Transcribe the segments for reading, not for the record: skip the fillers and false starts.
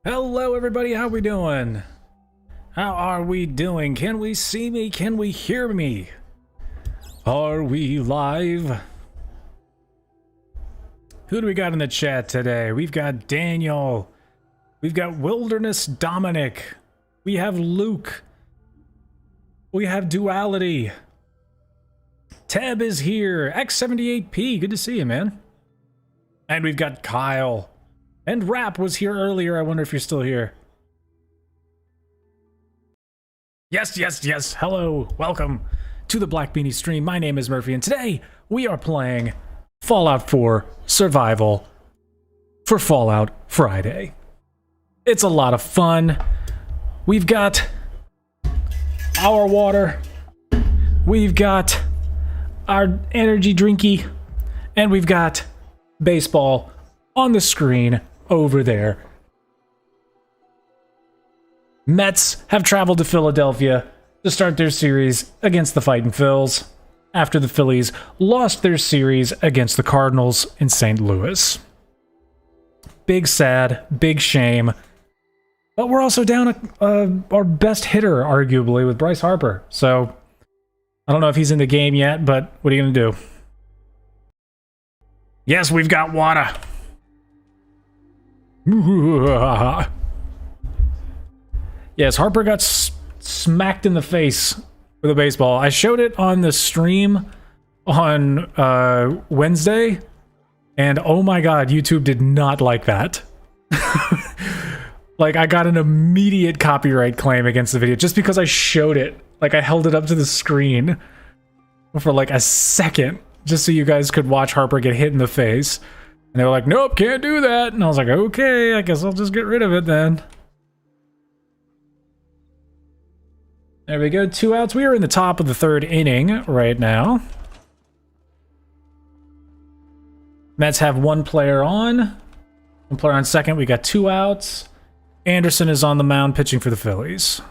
Hello everybody, how we doing? How are we doing? Can we see me? Can we hear me? Are we live? Who do we got in the chat today? We've got Daniel. We've got Wilderness Dominic. We have Luke. We have Duality. Teb is here. X78P, good to see you, man. And we've got Kyle. And Rap was here earlier. I wonder if you're still here. Yes. Hello. Welcome to the Black Beanie stream. My name is Murphy, and today we are playing Fallout 4 Survival for Fallout Friday. It's a lot of fun. We've got our water. We've got our energy drinky. And we've got baseball on the screen over there. Mets have traveled to Philadelphia to start their series against the Fightin' Phils after the Phillies lost their series against the Cardinals in St. Louis. Big sad, big shame. But we're also down our best hitter, arguably, with Bryce Harper. So, I don't know if he's in the game yet, but what are you going to do? Yes, we've got water. Yes, Harper got smacked in the face with a baseball. I showed it on the stream on Wednesday, and oh my god, YouTube did not like that. Like, I got an immediate copyright claim against the video just because I showed it. Like, I held it up to the screen for like a second just so you guys could watch Harper get hit in the face. And they were like, nope, can't do that. And I was like, okay, I guess I'll just get rid of it then. There we go, 2 outs. We are in the top of the third inning right now. Mets have one player on. One player on second. We got 2 outs. Anderson is on the mound pitching for the Phillies.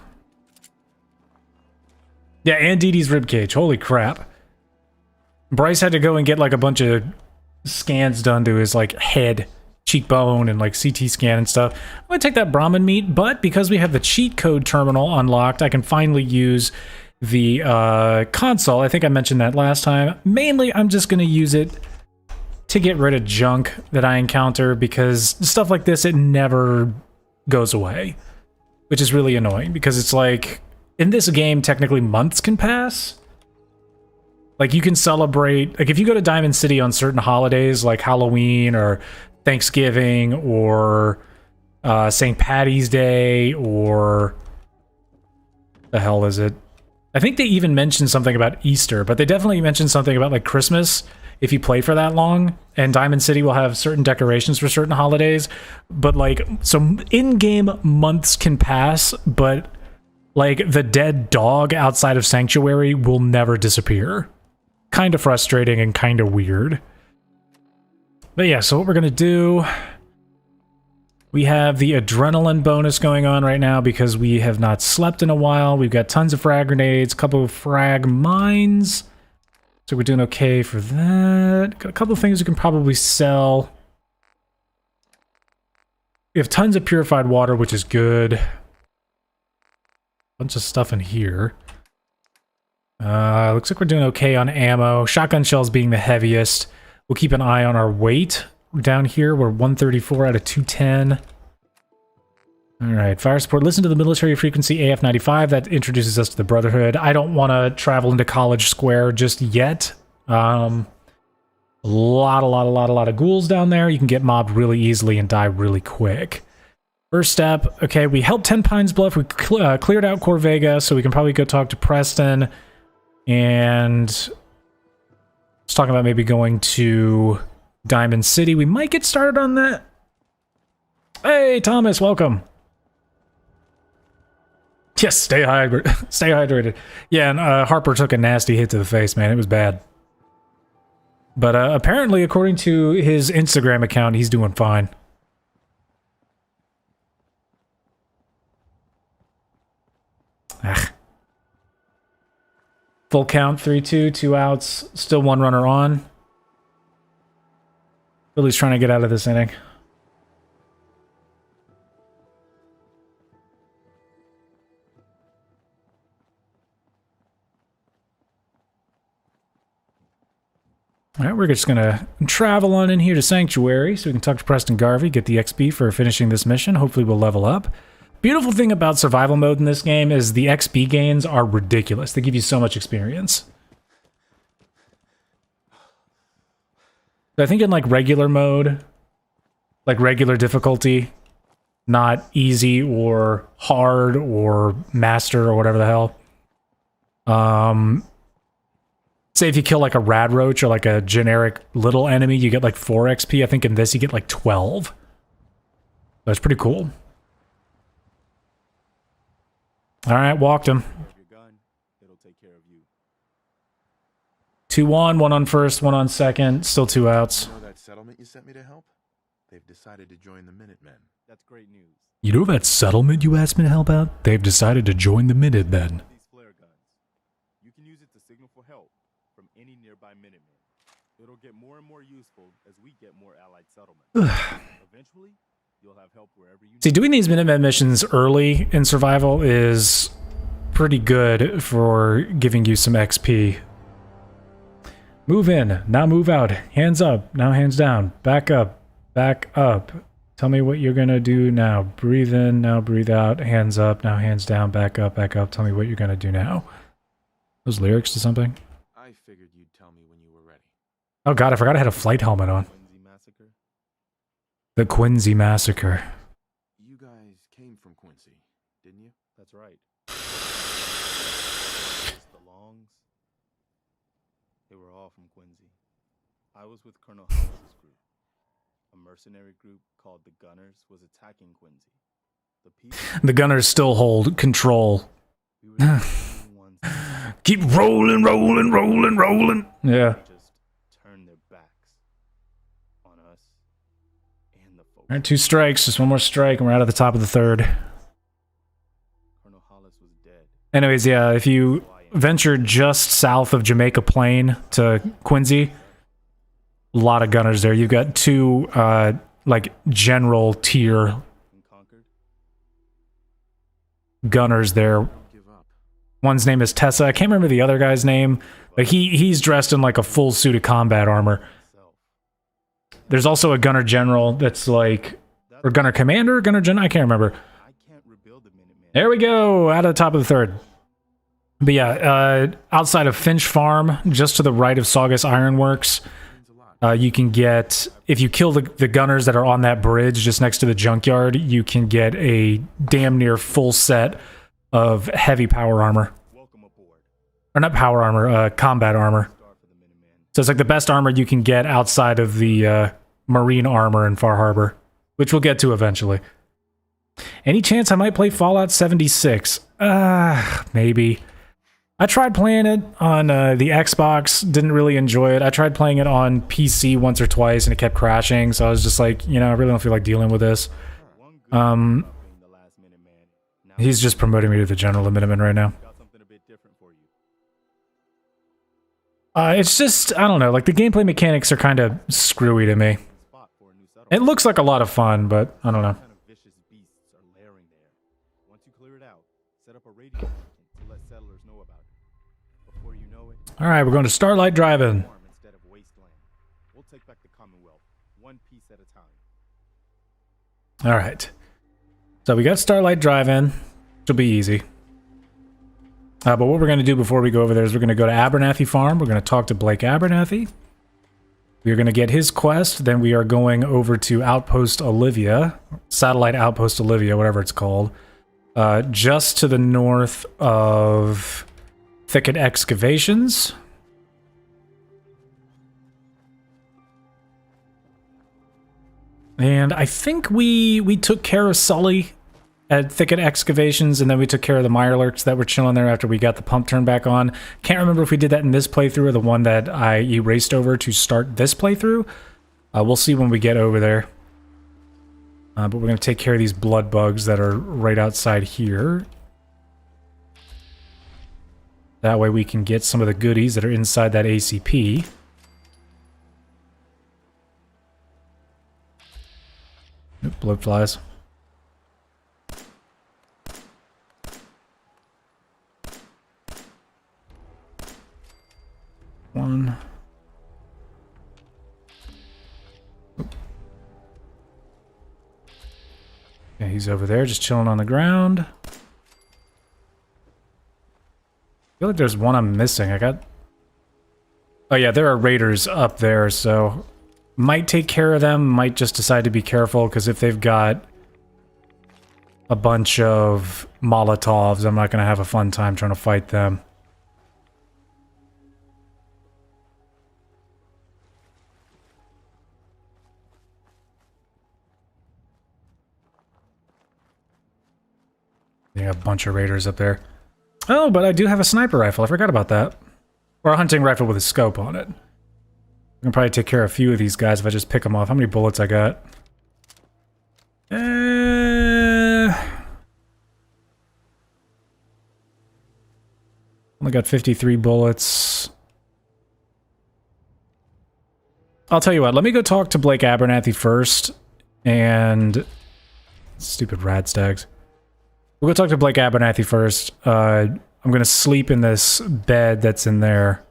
Yeah, and Didi's ribcage. Holy crap. Bryce had to go and get like a bunch of scans done to his like head, cheekbone, and like CT scan and stuff. I'm gonna take that Brahmin meat, but because we have the cheat code terminal unlocked, I can finally use the console. I think I mentioned that last time. Mainly, I'm just gonna use it to get rid of junk that I encounter, because stuff like this, it never goes away, which is really annoying, because it's like, in this game, technically months can pass. Like, you can celebrate, like, if you go to Diamond City on certain holidays, like Halloween or Thanksgiving or St. Patty's Day, or the hell is it? I think they even mentioned something about Easter, but they definitely mentioned something about, like, Christmas, if you play for that long, and Diamond City will have certain decorations for certain holidays. But, like, so in-game months can pass, but, like, the dead dog outside of Sanctuary will never disappear. Kind of frustrating and kind of weird. But yeah, so what we're going to do... We have the adrenaline bonus going on right now because we have not slept in a while. We've got tons of frag grenades, a couple of frag mines. So we're doing okay for that. Got a couple of things we can probably sell. We have tons of purified water, which is good. Bunch of stuff in here. Looks like we're doing okay on ammo. Shotgun shells being the heaviest. We'll keep an eye on our weight. Down here, we're 134 out of 210. Alright, fire support. Listen to the military frequency AF95. That introduces us to the Brotherhood. I don't want to travel into College Square just yet. A lot of ghouls down there. You can get mobbed really easily and die really quick. First step, okay, we helped 10 Pines Bluff. We cleared out Corvega, so we can probably go talk to Preston. And let's talk about maybe going to Diamond City. We might get started on that. Hey, Thomas, welcome. Yes, stay hydrated. Yeah, and Harper took a nasty hit to the face, man. It was bad. But apparently, according to his Instagram account, he's doing fine. Ah. Full count, 3-2, 2 outs, still 1 runner on. Philly's trying to get out of this inning. All right, we're just gonna travel on in here to Sanctuary so we can talk to Preston Garvey, get the XP for finishing this mission. Hopefully we'll level up. Beautiful thing about survival mode in this game is the XP gains are ridiculous. They give you so much experience. I think in like regular mode, like regular difficulty, not easy or hard or master or whatever the hell. Say if you kill like a rad roach or like a generic little enemy, you get like 4 XP. I think in this you get like 12. That's pretty cool. All right, walked him. 2 on, 1 on first, 1 on second, still 2 outs. You know that settlement you sent me to help? They've decided to join the Minutemen. That's great news. You know that settlement you asked me to help out? They've decided to join the Minutemen. These flare guns. You can use it to signal for help from any nearby Minutemen. It'll get more and more useful as we get more allied settlements. Eventually, you'll have help wherever you need. See, doing these Minutemen missions early in survival is pretty good for giving you some XP. Move in, now move out. Hands up, now hands down. Back up, back up. Tell me what you're gonna do now. Breathe in, now breathe out. Hands up, now hands down. Back up, back up. Tell me what you're gonna do now. Those lyrics to something? I figured you'd tell me when you were ready. Oh god, I forgot I had a flight helmet on. The Quincy Massacre. You guys came from Quincy, didn't you? That's right. The Longs. They were all from Quincy. I was with Colonel Hollis's group. A mercenary group called the Gunners was attacking Quincy. The Gunners still hold control. We were the only ones Keep rolling, rolling, rolling, rolling. Yeah. just turned their backs on us and the folks. All right, 2 strikes, just 1 more strike, and we're out at the top of the 3rd. Colonel Hollis was dead. Anyways, yeah, if you venture just south of Jamaica Plain to Quincy, a lot of gunners there. You've got 2, like, general tier gunners there. One's name is Tessa. I can't remember the other guy's name, but he's dressed in, like, a full suit of combat armor. There's also a gunner general that's, like, or gunner commander, gunner general, I can't remember. There we go, out of the top of the 3rd. But yeah, outside of Finch Farm, just to the right of Saugus Ironworks, you can get, if you kill the gunners that are on that bridge just next to the junkyard, you can get a damn near full set of heavy power armor. Or not power armor, combat armor. So it's like the best armor you can get outside of the marine armor in Far Harbor, which we'll get to eventually. Any chance I might play Fallout 76? Maybe. I tried playing it on the Xbox, didn't really enjoy it. I tried playing it on PC once or twice and it kept crashing, so I was just like, you know, I really don't feel like dealing with this. He's just promoting me to the General of Minutemen right now. It's just, I don't know, like the gameplay mechanics are kind of screwy to me. It looks like a lot of fun, but I don't know. Alright, we're going to Starlight Drive-In. Alright. So we got Starlight Drive-In, which will be easy. But what we're going to do before we go over there is we're going to go to Abernathy Farm. We're going to talk to Blake Abernathy. We're going to get his quest. Then we are going over to Outpost Olivia. Satellite Outpost Olivia, whatever it's called. Just to the north of Thicket Excavations. And I think we took care of Sully at Thicket Excavations, and then we took care of the Mirelurks that were chilling there after we got the pump turned back on. Can't remember if we did that in this playthrough or the one that I erased over to start this playthrough. We'll see when we get over there. But we're going to take care of these blood bugs that are right outside here. That way we can get some of the goodies that are inside that ACP. Oop, blood flies. One. He's over there just chilling on the ground. I feel like there's one I'm missing. Oh yeah, there are raiders up there, so might take care of them, might just decide to be careful, because if they've got a bunch of Molotovs, I'm not going to have a fun time trying to fight them. Yeah, a bunch of raiders up there. Oh, but I do have a sniper rifle. I forgot about that. Or a hunting rifle with a scope on it. I can probably take care of a few of these guys if I just pick them off. How many bullets I got? Only got 53 bullets. I'll tell you what, let me go talk to Blake Abernathy first. And... Stupid rad stags. We'll go talk to Blake Abernathy first. I'm gonna sleep in this bed that's in there.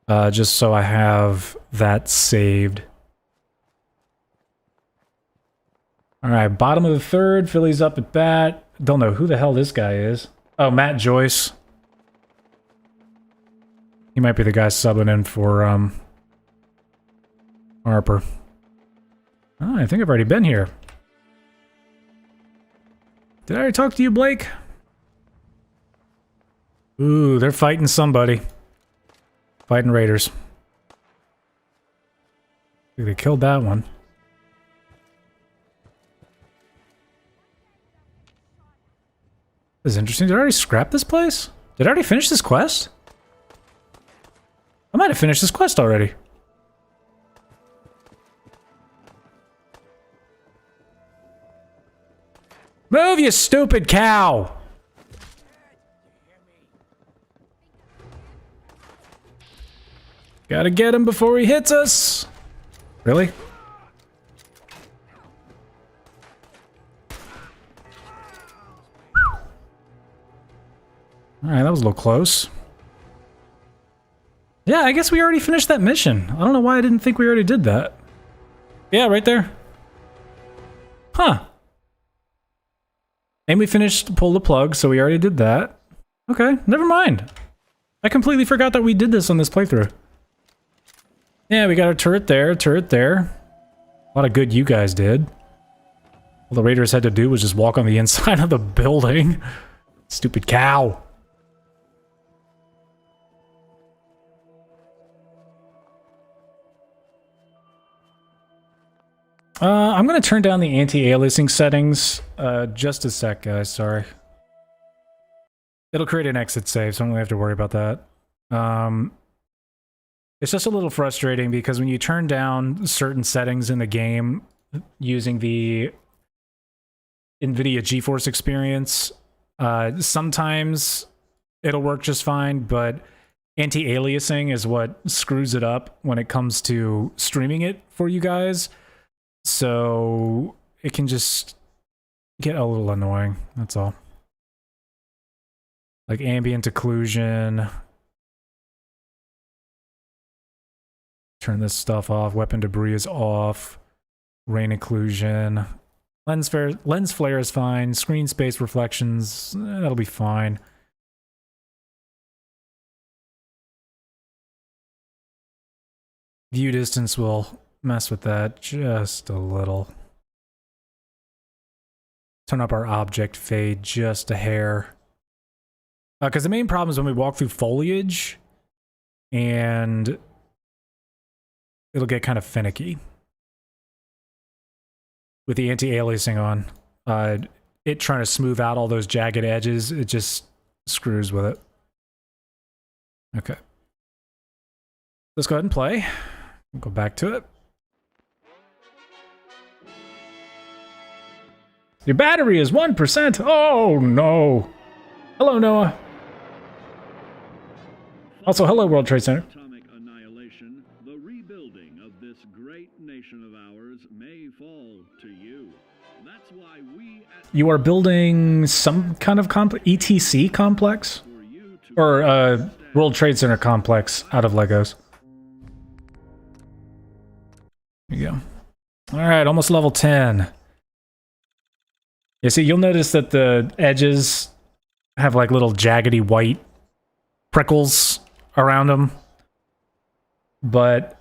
Just so I have that saved. Alright, bottom of the third. Philly's up at bat. Don't know who the hell this guy is. Oh, Matt Joyce. He might be the guy subbing in for, Harper. Oh, I think I've already been here. Did I already talk to you, Blake? Ooh, they're fighting somebody. Fighting raiders. I think they killed that one. This is interesting. Did I already scrap this place? Did I already finish this quest? I might have finished this quest already. Move, you stupid cow! Gotta get him before he hits us! Really? Alright, that was a little close. Yeah, I guess we already finished that mission. I don't know why I didn't think we already did that. Yeah, right there. Huh. And we finished Pull the Plug, so we already did that. Okay, never mind. I completely forgot that we did this on this playthrough. Yeah, we got a turret there, turret there. A lot of good you guys did. All the raiders had to do was just walk on the inside of the building. Stupid cow. I'm gonna turn down the anti-aliasing settings. Just a sec, guys, sorry. It'll create an exit save, so I don't really have to worry about that. It's just a little frustrating because when you turn down certain settings in the game using the NVIDIA GeForce experience, sometimes it'll work just fine, but anti-aliasing is what screws it up when it comes to streaming it for you guys. So it can just get a little annoying, that's all. Like ambient occlusion. Turn this stuff off. Weapon debris is off. Rain occlusion. Lens flare is fine. Screen space reflections, that'll be fine. View distance will mess with that just a little. Turn up our object fade just a hair. Because the main problem is when we walk through foliage and it'll get kind of finicky. With the anti-aliasing on, it trying to smooth out all those jagged edges, it just screws with it. Okay. Let's go ahead and play. We'll go back to it. Your battery is 1%. Oh no. Hello, Noah. Also, hello, World Trade Center. Atomic annihilation, the rebuilding of this great nation of ours may fall to you. That's why we at You are building some kind of ETC complex? Or World Trade Center complex out of Legos. There you go. Alright, almost level 10. You see, you'll notice that the edges have like little jaggedy white prickles around them. But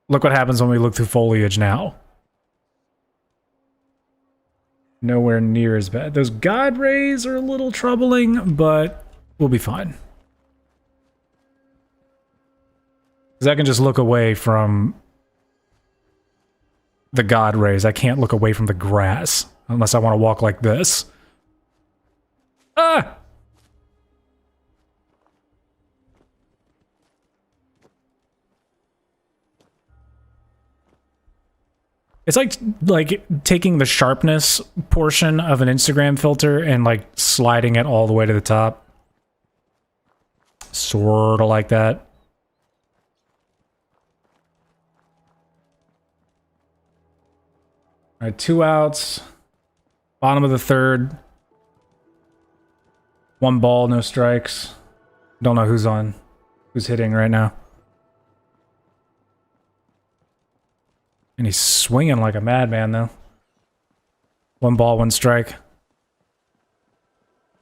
look what happens when we look through foliage now. Nowhere near as bad. Those God rays are a little troubling, but we'll be fine. Because I can just look away from the God rays. I can't look away from the grass unless I want to walk like this. Ah! It's like taking the sharpness portion of an Instagram filter and like sliding it all the way to the top. Sort of like that. All right, 2 outs. Bottom of the third. 1 ball, no strikes. Don't know who's hitting right now. And he's swinging like a madman, though. 1 ball, 1 strike.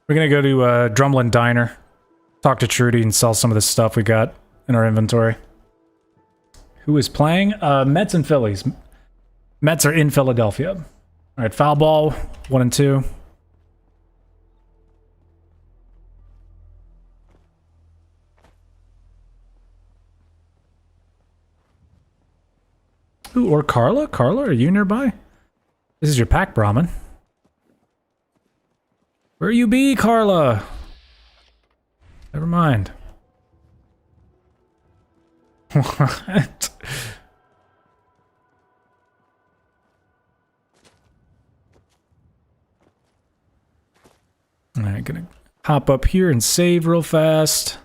We're gonna go to Drumlin Diner. Talk to Trudy and sell some of the stuff we got in our inventory. Who is playing? Mets and Phillies. Mets are in Philadelphia. All right, foul ball, 1 and 2. Ooh, or Carla? Carla, are you nearby? This is your pack, Brahmin. Where you be, Carla? Never mind. What? Alright, gonna hop up here and save real fast.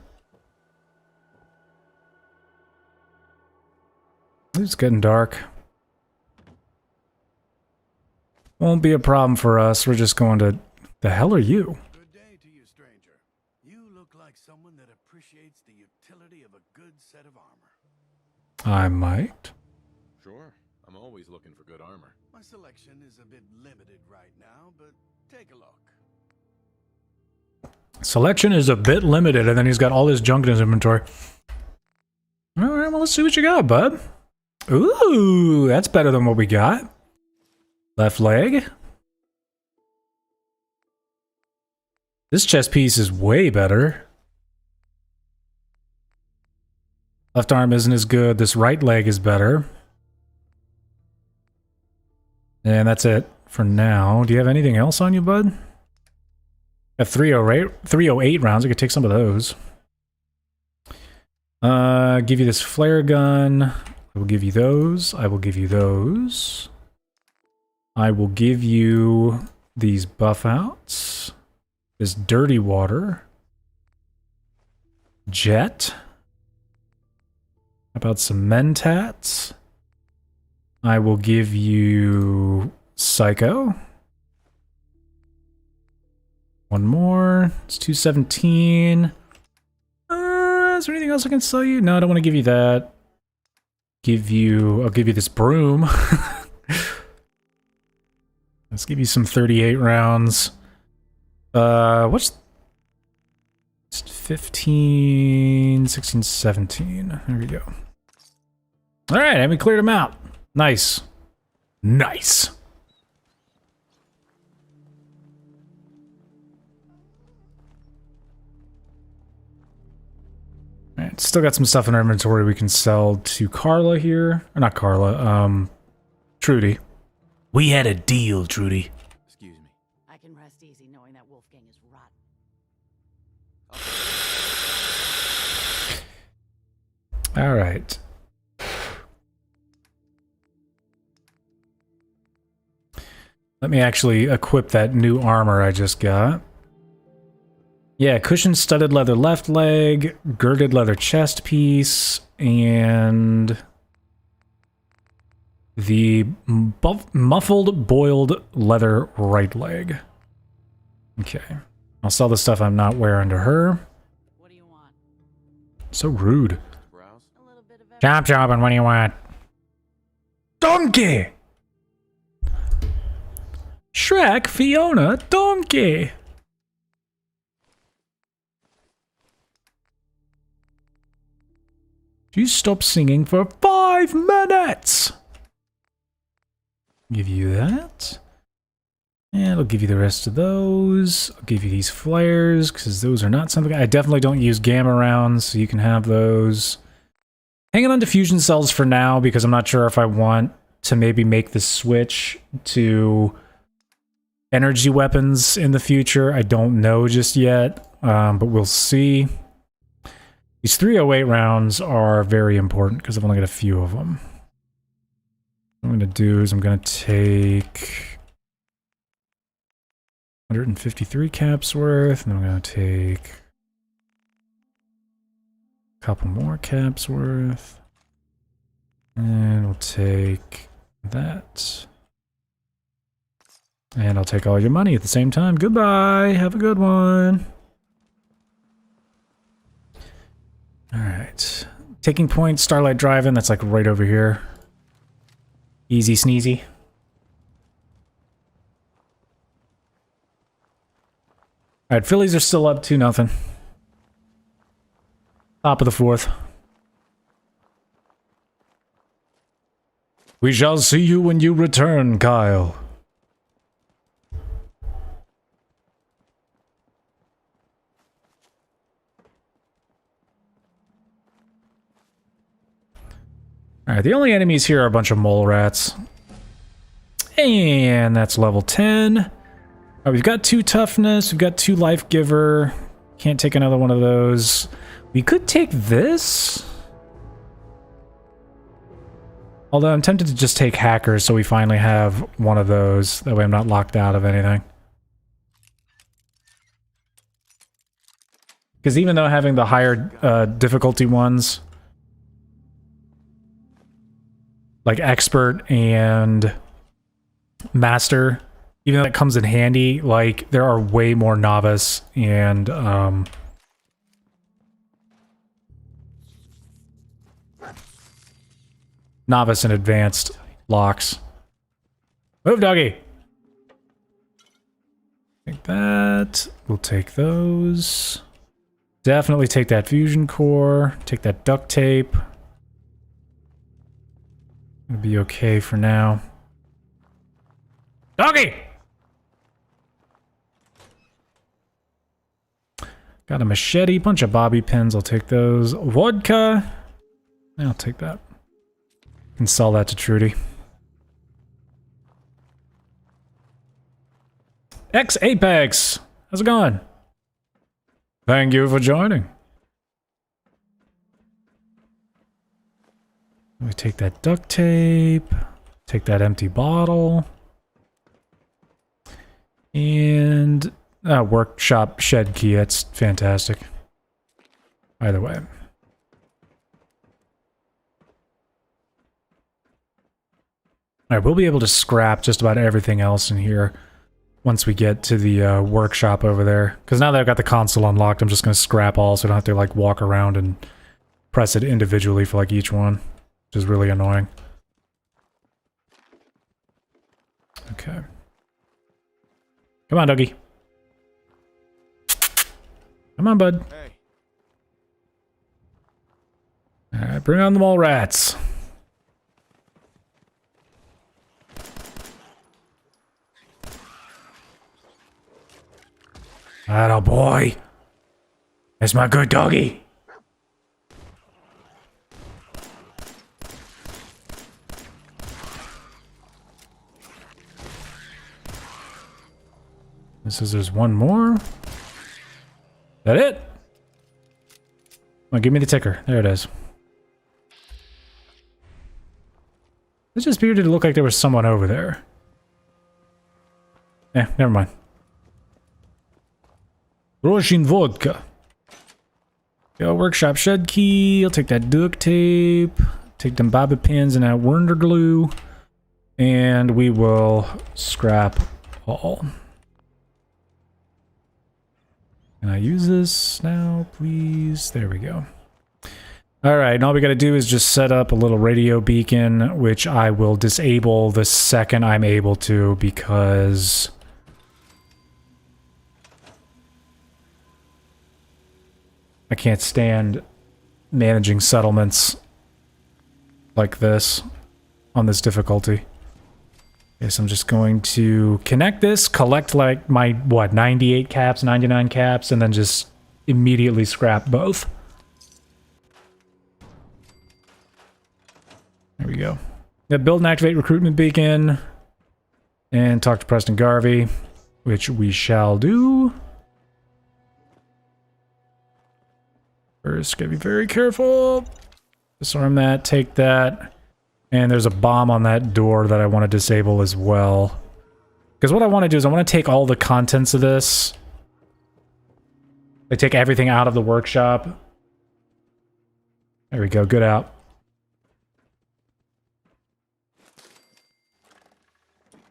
It's getting dark. Won't be a problem for us. We're just going to... The hell are you? Good day to you, stranger. You look like someone that appreciates the utility of a good set of armor. I might. Sure, I'm always looking for good armor. My selection is a bit limited right now, but take a look. Selection is a bit limited, and then he's got all this junk in his inventory. Alright, well, let's see what you got, bud. Ooh, that's better than what we got. Left leg. This chest piece is way better. Left arm isn't as good. This right leg is better. And that's it for now. Do you have anything else on you, bud? At 308 rounds, I could take some of those. Give you this flare gun. I will give you those. I will give you those. I will give you these buff outs. This dirty water. Jet. How about some mentats? I will give you Psycho. 1 more. It's 217. Is there anything else I can sell you? No, I don't want to give you that. I'll give you this broom. Let's give you some 38 rounds. What's 15, 16, 17. There we go. All right, and we cleared them out. Nice. Nice. All right, still got some stuff in our inventory we can sell to Carla here. Or not Carla, Trudy. We had a deal, Trudy. Excuse me. I can rest easy knowing that Wolfgang is rotten. All right. Let me actually equip that new armor I just got. Yeah, cushioned studded leather left leg, girded leather chest piece, and the muffled boiled leather right leg. Okay. I'll sell the stuff I'm not wearing to her. What do you want? So rude. Browse? A little bit of everything. Chop chop, and what do you want? Donkey! Shrek, Fiona, Donkey. You stop singing for 5 minutes. Give you that. And I'll give you the rest of those. I'll give you these flares, because those are not something... I definitely don't use gamma rounds, so you can have those. Hanging on diffusion cells for now, because I'm not sure if I want to maybe make the switch to energy weapons in the future. I don't know just yet, but we'll see. These 308 rounds are very important, because I've only got a few of them. What I'm going to do is I'm going to take 153 caps worth, and then I'm going to take a couple more caps worth. And we'll take that. And I'll take all your money at the same time. Goodbye. Have a good one. Alright. Taking point, Starlight Drive-In. That's like right over here. Easy sneezy. Alright, Phillies are still up 2-0. Top of the 4th. We shall see you when you return, Kyle. Alright, the only enemies here are a bunch of mole rats. And that's level 10. Alright, we've got 2 toughness, we've got 2 life giver. Can't take another one of those. We could take this. Although I'm tempted to just take hackers so we finally have one of those. That way I'm not locked out of anything. Because even though having the higher difficulty ones, like expert and master, even though it comes in handy, like there are way more novice and novice and advanced locks. Move, doggy! Take that. We'll take those. Definitely take that fusion core. Take that duct tape. It'll be okay for now. Doggy! Got a machete, bunch of bobby pins. I'll take those. Vodka. I'll take that. Can sell that to Trudy. X Apex! How's it going? Thank you for joining. Let me take that duct tape. Take that empty bottle. And workshop shed key. That's fantastic. Either way. Alright, we'll be able to scrap just about everything else in here once we get to the workshop over there. Because now that I've got the console unlocked, I'm just going to scrap all so I don't have to like walk around and press it individually for like each one. Which is really annoying. Okay. Come on, doggy. Come on, bud. Hey. Alright, bring on the mole rats. Atta boy. That's my good doggy. This is there's one more. That it? Come on, give me the ticker. There it is. It just appeared to look like there was someone over there. Eh, never mind. Russian vodka. Go workshop shed key. I'll take that duct tape. Take them bobby pins and that wonder glue. And we will scrap all. Can I use this now, please? There we go. Alright, and all we gotta do is just set up a little radio beacon, which I will disable the second I'm able to, because I can't stand managing settlements like this on this difficulty. Okay, so I'm just going to connect this, collect like my, what, 98 caps, 99 caps, and then just immediately scrap both. There we go. Yeah, build and activate recruitment beacon. And talk to Preston Garvey, which we shall do. First, gotta be very careful. Disarm that, take that. And there's a bomb on that door that I want to disable as well. Because what I want to do is I want to take all the contents of this. I take everything out of the workshop. There we go, good out.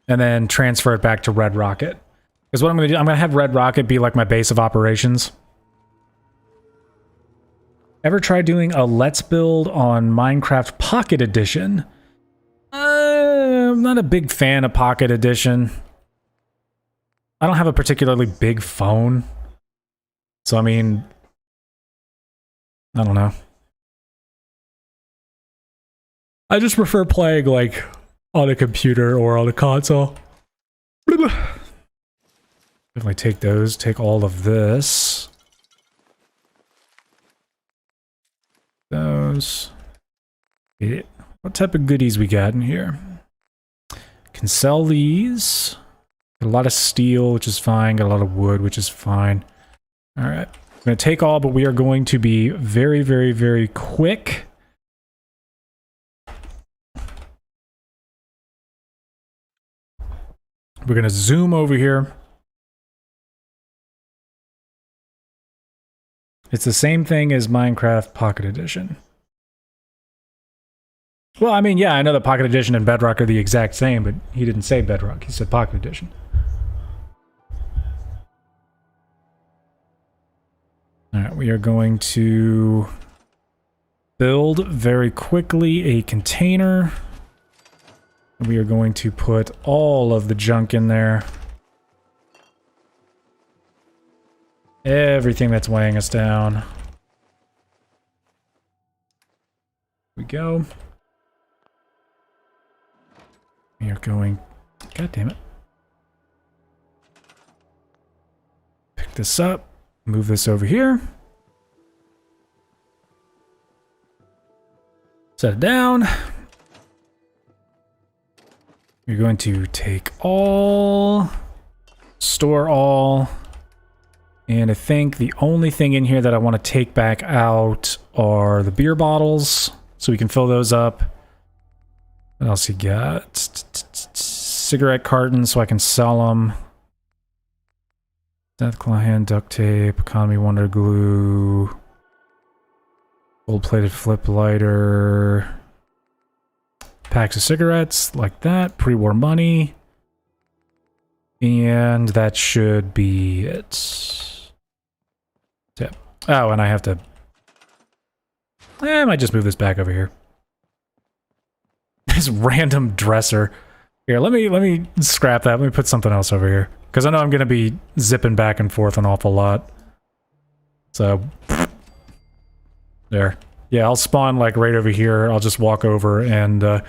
And then transfer it back to Red Rocket. Because what I'm going to do, I'm going to have Red Rocket be like my base of operations. Ever try doing a Let's Build on Minecraft Pocket Edition? I'm not a big fan of Pocket Edition. I don't have a particularly big phone. So, I mean, I don't know. I just prefer playing, like, on a computer or on a console. Definitely take those, take all of this. Those. Yeah. What type of goodies we got in here? Can sell these. Got a lot of steel, which is fine. Got a lot of wood, which is fine. Alright. I'm going to take all, but we are going to be very, very, very quick. We're going to zoom over here. It's the same thing as Minecraft Pocket Edition. Well, I mean, yeah, I know that Pocket Edition and Bedrock are the exact same, but he didn't say Bedrock. He said Pocket Edition. Alright, we are going to build very quickly a container. We are going to put all of the junk in there. Everything that's weighing us down. Here we go. We are going... God damn it. Pick this up. Move this over here. Set it down. We're going to take all... Store all... And I think the only thing in here that I want to take back out are the beer bottles, so we can fill those up. What else you got? Cigarette cartons, so I can sell them. Deathclaw hand, duct tape, economy wonder glue, gold-plated flip lighter, packs of cigarettes, like that, pre-war money. And that should be it. Yep. Oh, and I have to... I might just move this back over here. This random dresser. Here, let me scrap that. Let me put something else over here. Because I know I'm going to be zipping back and forth an awful lot. So... There. Yeah, I'll spawn like right over here. I'll just walk over and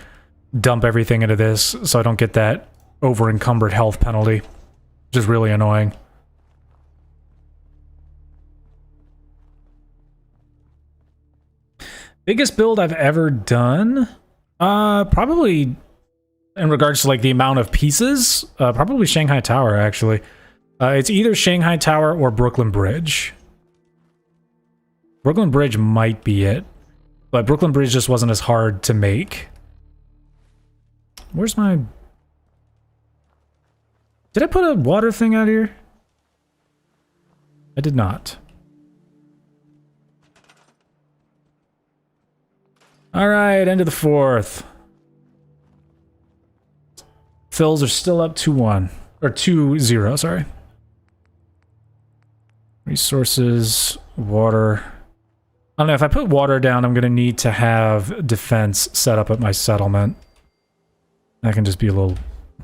dump everything into this so I don't get that over-encumbered health penalty. Which is really annoying. Biggest build I've ever done? Probably in regards to like the amount of pieces, probably Shanghai Tower actually. It's either Shanghai Tower or Brooklyn Bridge. Brooklyn Bridge might be it, but Brooklyn Bridge just wasn't as hard to make. Where's my... Did I put a water thing out here? I did not. Alright, end of the fourth. Fills are still up 2-1. Or 2-0, sorry. Resources, water. I don't know, if I put water down, I'm going to need to have defense set up at my settlement. That can just be a little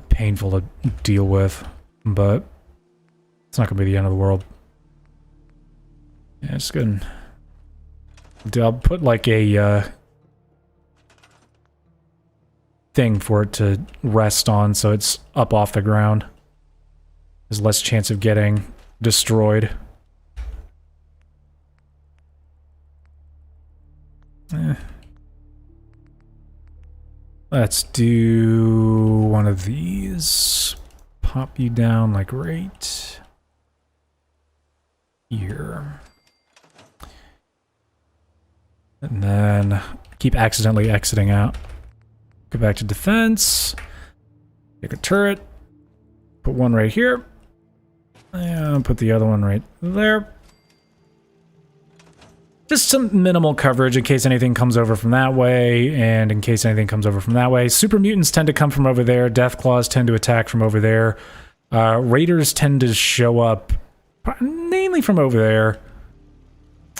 painful to deal with, but it's not going to be the end of the world. Yeah, it's good. I'll put like a thing for it to rest on so it's up off the ground. There's less chance of getting destroyed. Let's do one of these. Pop you down like right here. And then keep accidentally exiting out. Go back to defense. Take a turret. Put one right here. And put the other one right there. Just some minimal coverage in case anything comes over from that way, and in case anything comes over from that way. Super mutants tend to come from over there. Deathclaws tend to attack from over there. Raiders tend to show up mainly from over there.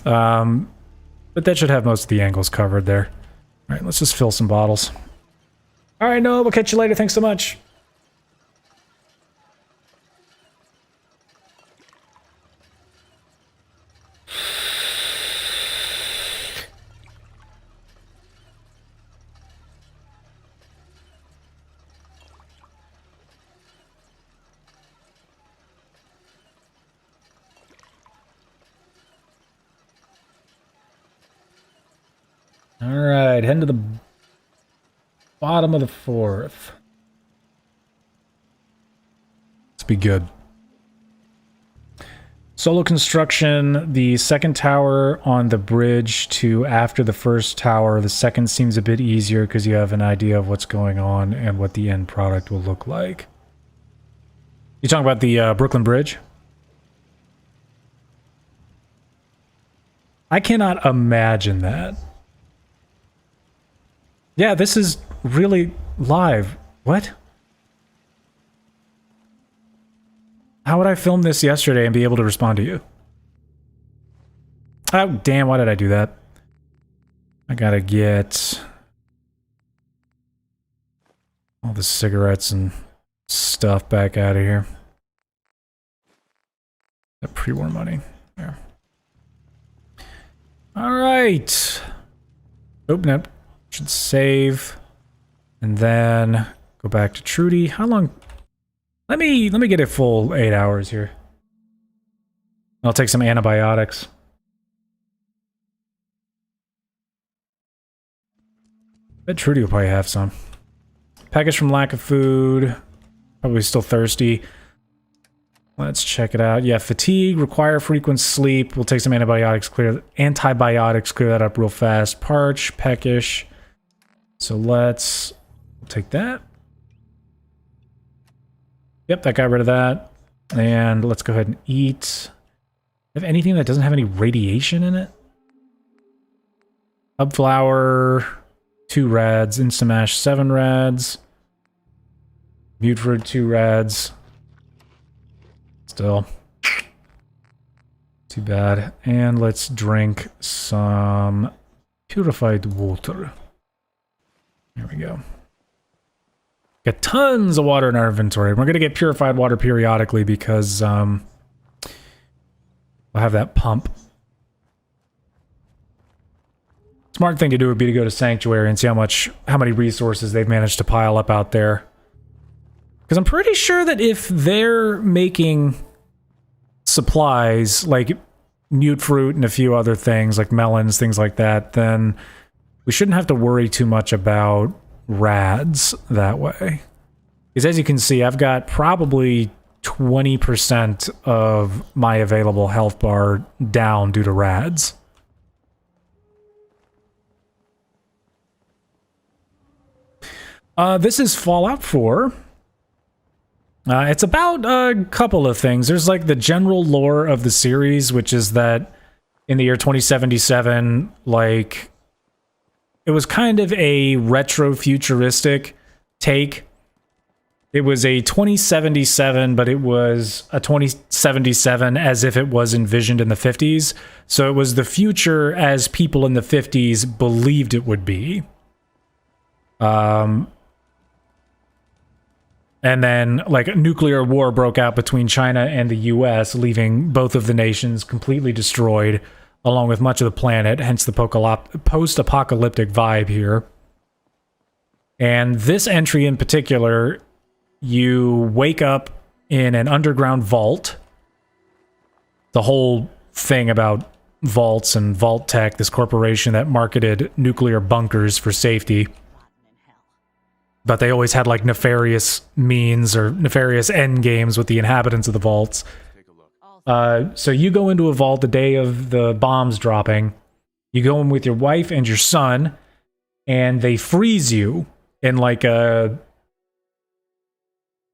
But that should have most of the angles covered there. Alright, let's just fill some bottles. Alright, Noah, we'll catch you later. Thanks so much. Alright, heading to the bottom of the fourth. Let's be good. Solo construction, the second tower on the bridge to after the first tower. The second seems a bit easier because you have an idea of what's going on and what the end product will look like. You talking about the Brooklyn Bridge? I cannot imagine that. Yeah, this is really live. What? How would I film this yesterday and be able to respond to you? Oh, damn, why did I do that? I gotta get all the cigarettes and stuff back out of here. The pre-war money. There. Alright. Open up. Should save, and then go back to Trudy. How long? Let me get a full 8 hours here. I'll take some antibiotics. Bet Trudy will probably have some. Package from lack of food. Probably still thirsty. Let's check it out. Yeah, fatigue, require frequent sleep. We'll take some antibiotics. Clear that up real fast. Parch, peckish. So we'll take that. Yep, that got rid of that. And let's go ahead and eat. Have anything that doesn't have any radiation in it? Hub flour, 2 reds. Instamash, 7 reds. Muteford, 2 reds. Still. Too bad. And let's drink some purified water. There we go. Got tons of water in our inventory. We're going to get purified water periodically because we'll have that pump. Smart thing to do would be to go to Sanctuary and see how many resources they've managed to pile up out there. Because I'm pretty sure that if they're making supplies like mute fruit and a few other things like melons, things like that, then we shouldn't have to worry too much about rads that way. Because as you can see, I've got probably 20% of my available health bar down due to rads. This is Fallout 4. It's about a couple of things. There's like the general lore of the series, which is that in the year 2077, like, it was kind of a retro-futuristic take It was a 2077, but it was a 2077 as if it was envisioned in the 50s. So it was the future as people in the 50s believed it would be. And then, like, a nuclear war broke out between China and the US, leaving both of the nations completely destroyed, along with much of the planet, hence the post-apocalyptic vibe here. And this entry in particular, you wake up in an underground vault. The whole thing about vaults and Vault Tech, this corporation that marketed nuclear bunkers for safety. But they always had like nefarious means or nefarious end games with the inhabitants of the vaults. So you go into a vault the day of the bombs dropping. You go in with your wife and your son, and they freeze you in like a...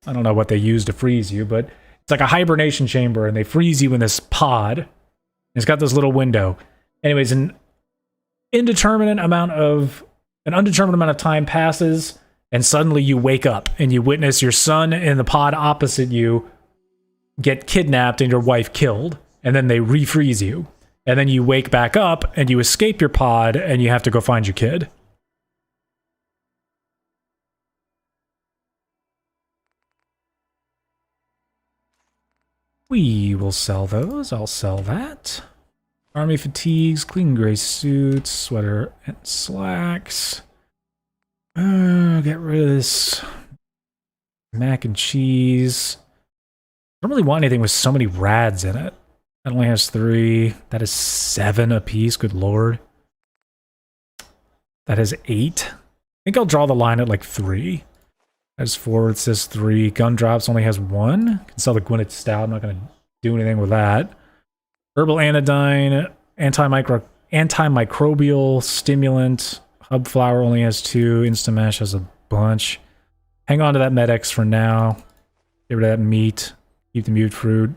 I don't know what they use to freeze you, but it's like a hibernation chamber, and they freeze you in this pod. It's got this little window. Anyways, an undeterminate amount of time passes, and suddenly you wake up, and you witness your son in the pod opposite you get kidnapped and your wife killed, and then they refreeze you. And then you wake back up, and you escape your pod, and you have to go find your kid. We will sell those. I'll sell that. Army fatigues, clean gray suits, sweater and slacks. Get rid of this mac and cheese. I don't really want anything with so many rads in it. That only has 3. That is 7 apiece, good lord. That has 8. I think I'll draw the line at like 3. Has 4, it says 3. Gun drops only has 1. Can sell the Gwyneth Stout. I'm not going to do anything with that. Herbal anodyne, antimicrobial stimulant. Hub flower only has 2. Instamesh has a bunch. Hang on to that Med-X for now. Get rid of that meat. Keep the mute fruit.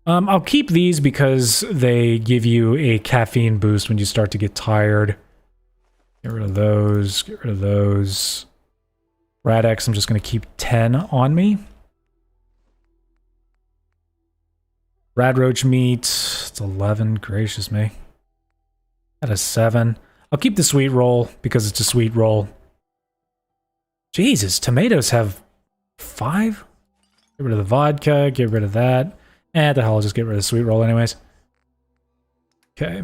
I'll keep these because they give you a caffeine boost when you start to get tired. Get rid of those. Get rid of those. Rad-X, I'm just going to keep 10 on me. Radroach meat, it's 11. Gracious me. That is 7. I'll keep the sweet roll because it's a sweet roll. Jesus, tomatoes have 5? Get rid of the vodka, get rid of that. The hell, I'll just get rid of the sweet roll anyways. Okay.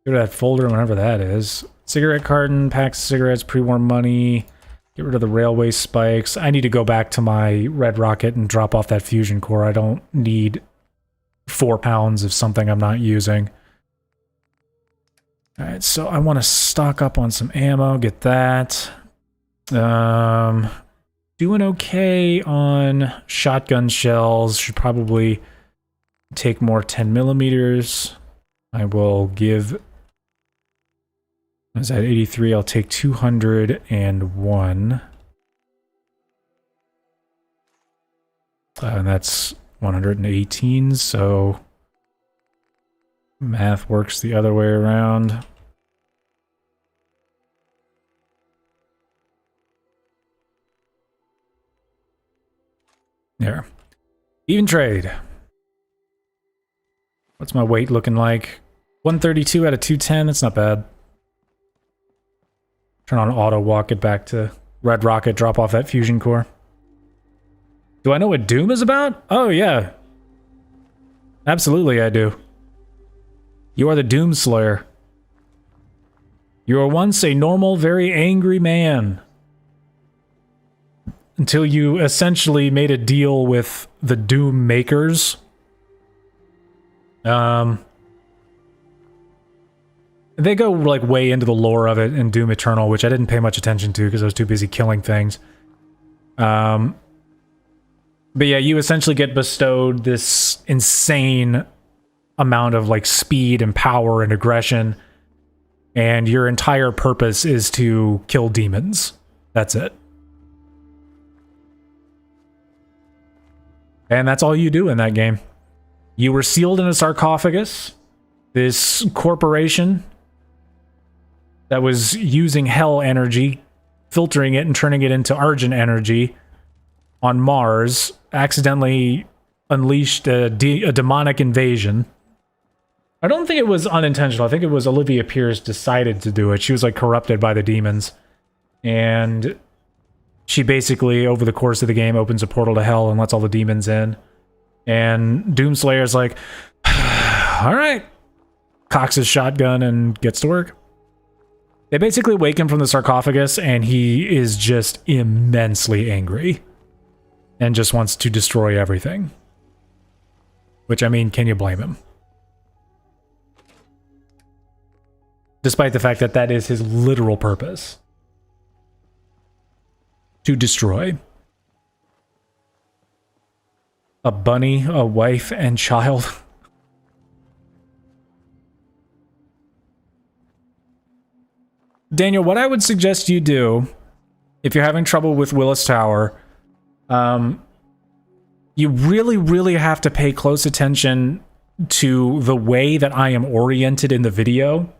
Get rid of that folder, whatever that is. Cigarette carton, packs of cigarettes, pre-war money. Get rid of the railway spikes. I need to go back to my red rocket and drop off that fusion core. I don't need 4 pounds of something I'm not using. Alright, so I want to stock up on some ammo, get that. Doing okay on shotgun shells. Should probably take more 10mm. I will give... I was at 83, I'll take 201. And that's 118, so math works the other way around. There. Even trade. What's my weight looking like? 132 out of 210, that's not bad. Turn on auto walk, it back to red rocket, drop off that fusion core. Do I know what Doom is about? Oh yeah. Absolutely I do. You are the Doom Slayer. You were once a normal, very angry man. Until you essentially made a deal with the Doom makers. They go like way into the lore of it in Doom Eternal, which I didn't pay much attention to because I was too busy killing things. But yeah, you essentially get bestowed this insane amount of like speed and power and aggression, and your entire purpose is to kill demons. That's it. And that's all you do in that game. You were sealed in a sarcophagus. This corporation that was using hell energy filtering it and turning it into Argent energy on Mars, accidentally unleashed a demonic invasion. I don't think it was unintentional. I think it was Olivia Pierce decided to do it. She was like corrupted by the demons. And she basically, over the course of the game, opens a portal to hell and lets all the demons in. And Doomslayer's like, all right. Cocks his shotgun and gets to work. They basically wake him from the sarcophagus and he is just immensely angry. And just wants to destroy everything. Which, I mean, can you blame him? Despite the fact that that is his literal purpose. To destroy. A bunny, a wife, and child. Daniel, what I would suggest you do, if you're having trouble with Willis Tower, you really, really have to pay close attention to the way that I am oriented in the video.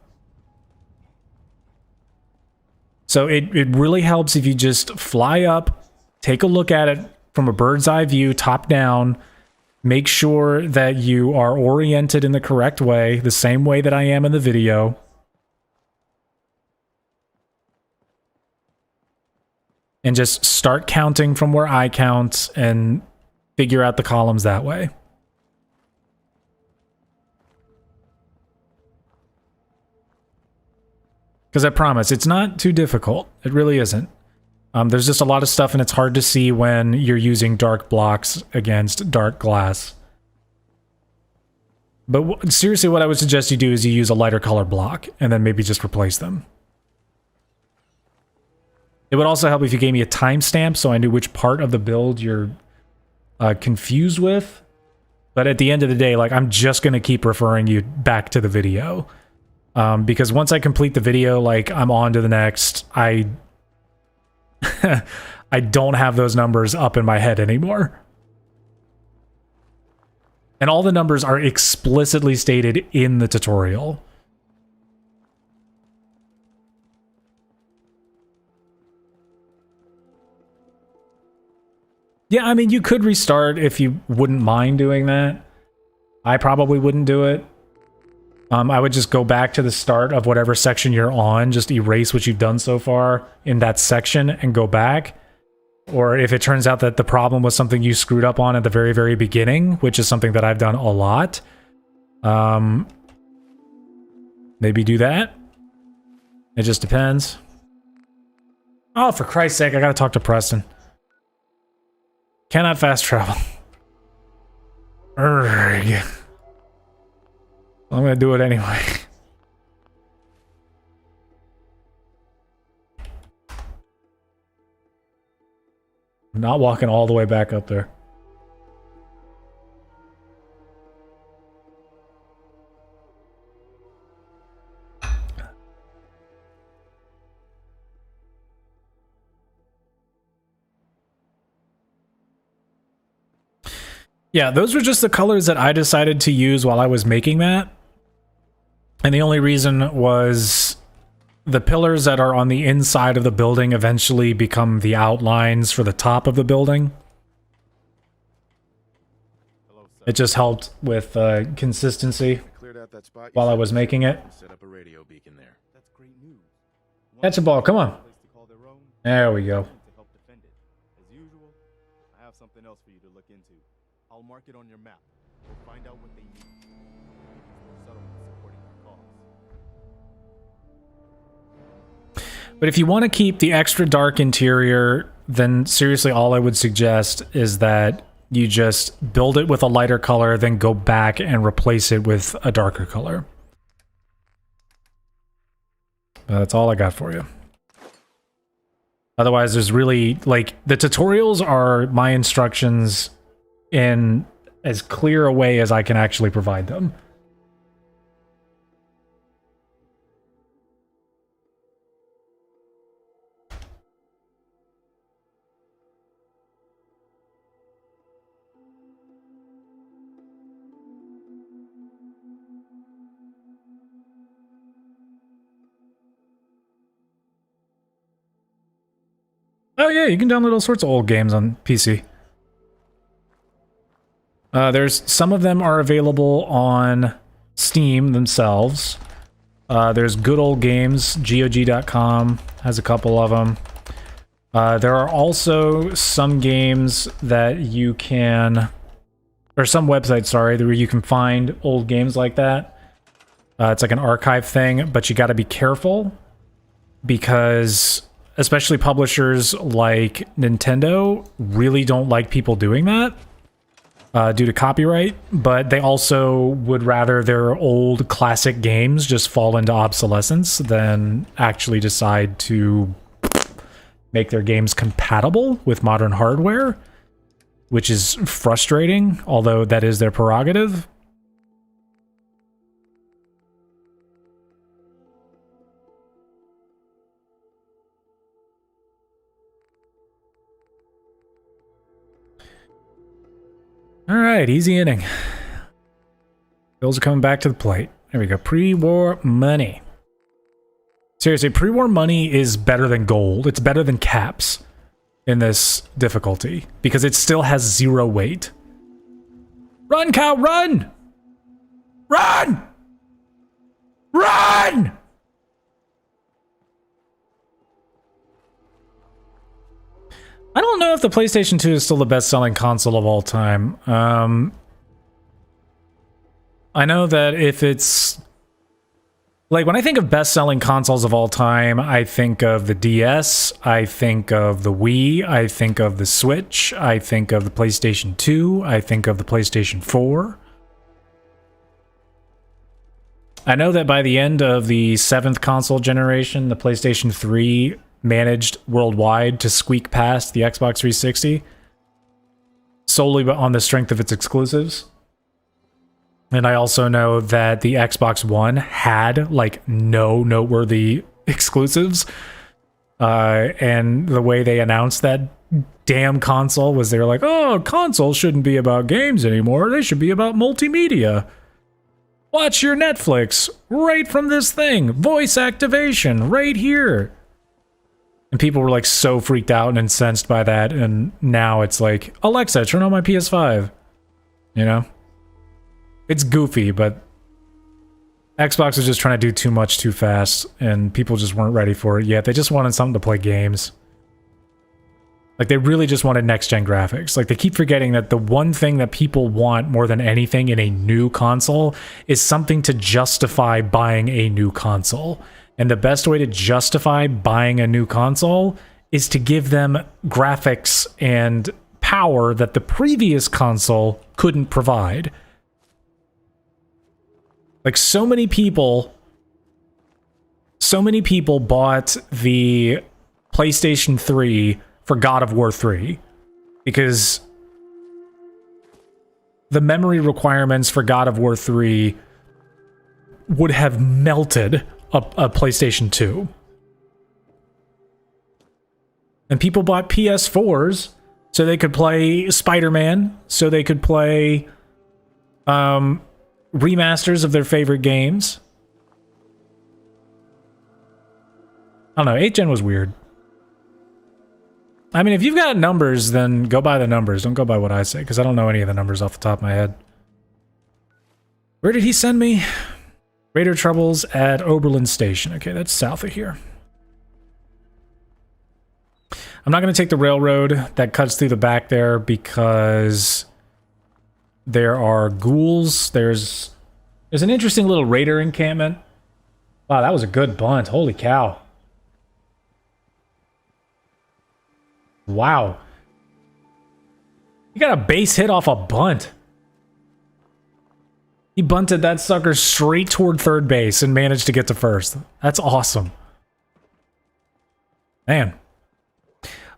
So it really helps if you just fly up, take a look at it from a bird's eye view, top down, make sure that you are oriented in the correct way, the same way that I am in the video. And just start counting from where I count and figure out the columns that way. Because I promise, it's not too difficult. It really isn't. There's just a lot of stuff and it's hard to see when you're using dark blocks against dark glass. But seriously, what I would suggest you do is you use a lighter color block and then maybe just replace them. It would also help if you gave me a timestamp so I knew which part of the build you're confused with. But at the end of the day, like, I'm just going to keep referring you back to the video. Because once I complete the video, like, I'm on to the next. I don't have those numbers up in my head anymore. And all the numbers are explicitly stated in the tutorial. Yeah, I mean, you could restart if you wouldn't mind doing that. I probably wouldn't do it. I would just go back to the start of whatever section you're on, just erase what you've done so far in that section and go back. Or if it turns out that the problem was something you screwed up on at the very, very beginning, which is something that I've done a lot, maybe do that. It just depends. Oh, for Christ's sake, I gotta talk to Preston. Cannot fast travel. Urgh. I'm gonna do it anyway. Not walking all the way back up there. Yeah, those were just the colors that I decided to use while I was making that. And the only reason was the pillars that are on the inside of the building eventually become the outlines for the top of the building. It just helped with consistency while I was making it. Set up a radio beacon there. That's great news. Catch a ball, come on. There we go. To help defend it. As usual, I have something else for you to look into. I'll mark it on your map. We'll find out what they need. More settlements supporting our cause. But if you want to keep the extra dark interior, then seriously all I would suggest is that you just build it with a lighter color, then go back and replace it with a darker color. That's all I got for you. Otherwise, there's really, like, the tutorials are my instructions in as clear a way as I can actually provide them. yeah, you can download all sorts of old games on PC. There's some of them are available on Steam themselves. There's Good Old Games, GOG.com has a couple of them. There are also some games that you can, or some websites, sorry, where you can find old games like that. It's like an archive thing, but you got to be careful because especially publishers like Nintendo really don't like people doing that due to copyright, but they also would rather their old classic games just fall into obsolescence than actually decide to make their games compatible with modern hardware, which is frustrating, although that is their prerogative. All right, easy inning. Bills are coming back to the plate. There we go. Pre-war money. Seriously, pre-war money is better than gold. It's better than caps in this difficulty because it still has 0 weight. Run, cow, run! Run! Run! I don't know if the PlayStation 2 is still the best-selling console of all time. I know that if it's... Like, when I think of best-selling consoles of all time, I think of the DS, I think of the Wii, I think of the Switch, I think of the PlayStation 2, I think of the PlayStation 4. I know that by the end of the 7th console generation, the PlayStation 3 managed worldwide to squeak past the Xbox 360 solely on the strength of its exclusives. And I also know that the Xbox One had like no noteworthy exclusives. And the way they announced that damn console was they were like, oh, consoles shouldn't be about games anymore. They should be about multimedia. Watch your Netflix right from this thing. Voice activation right here. And people were like so freaked out and incensed by that. And now it's like, Alexa, turn on my PS5. You know? It's goofy, but Xbox was just trying to do too much too fast. And people just weren't ready for it yet. They just wanted something to play games. Like, they really just wanted next-gen graphics. Like, they keep forgetting that the one thing that people want more than anything in a new console is something to justify buying a new console. And the best way to justify buying a new console is to give them graphics and power that the previous console couldn't provide. Like, so many people bought the PlayStation 3 for God of War 3 because the memory requirements for God of War 3 would have melted a PlayStation 2. And people bought PS4s so they could play Spider-Man, so they could play remasters of their favorite games. I don't know, 8th gen was weird. I mean, if you've got numbers, then go by the numbers. Don't go by what I say, because I don't know any of the numbers off the top of my head. Where did he send me? Raider troubles at Oberlin Station. Okay, that's south of here. I'm not going to take the railroad that cuts through the back there because there are ghouls. There's an interesting little raider encampment. Wow, that was a good bunt. Holy cow. Wow. He got a base hit off a bunt. He bunted that sucker straight toward third base and managed to get to first. That's awesome. Man.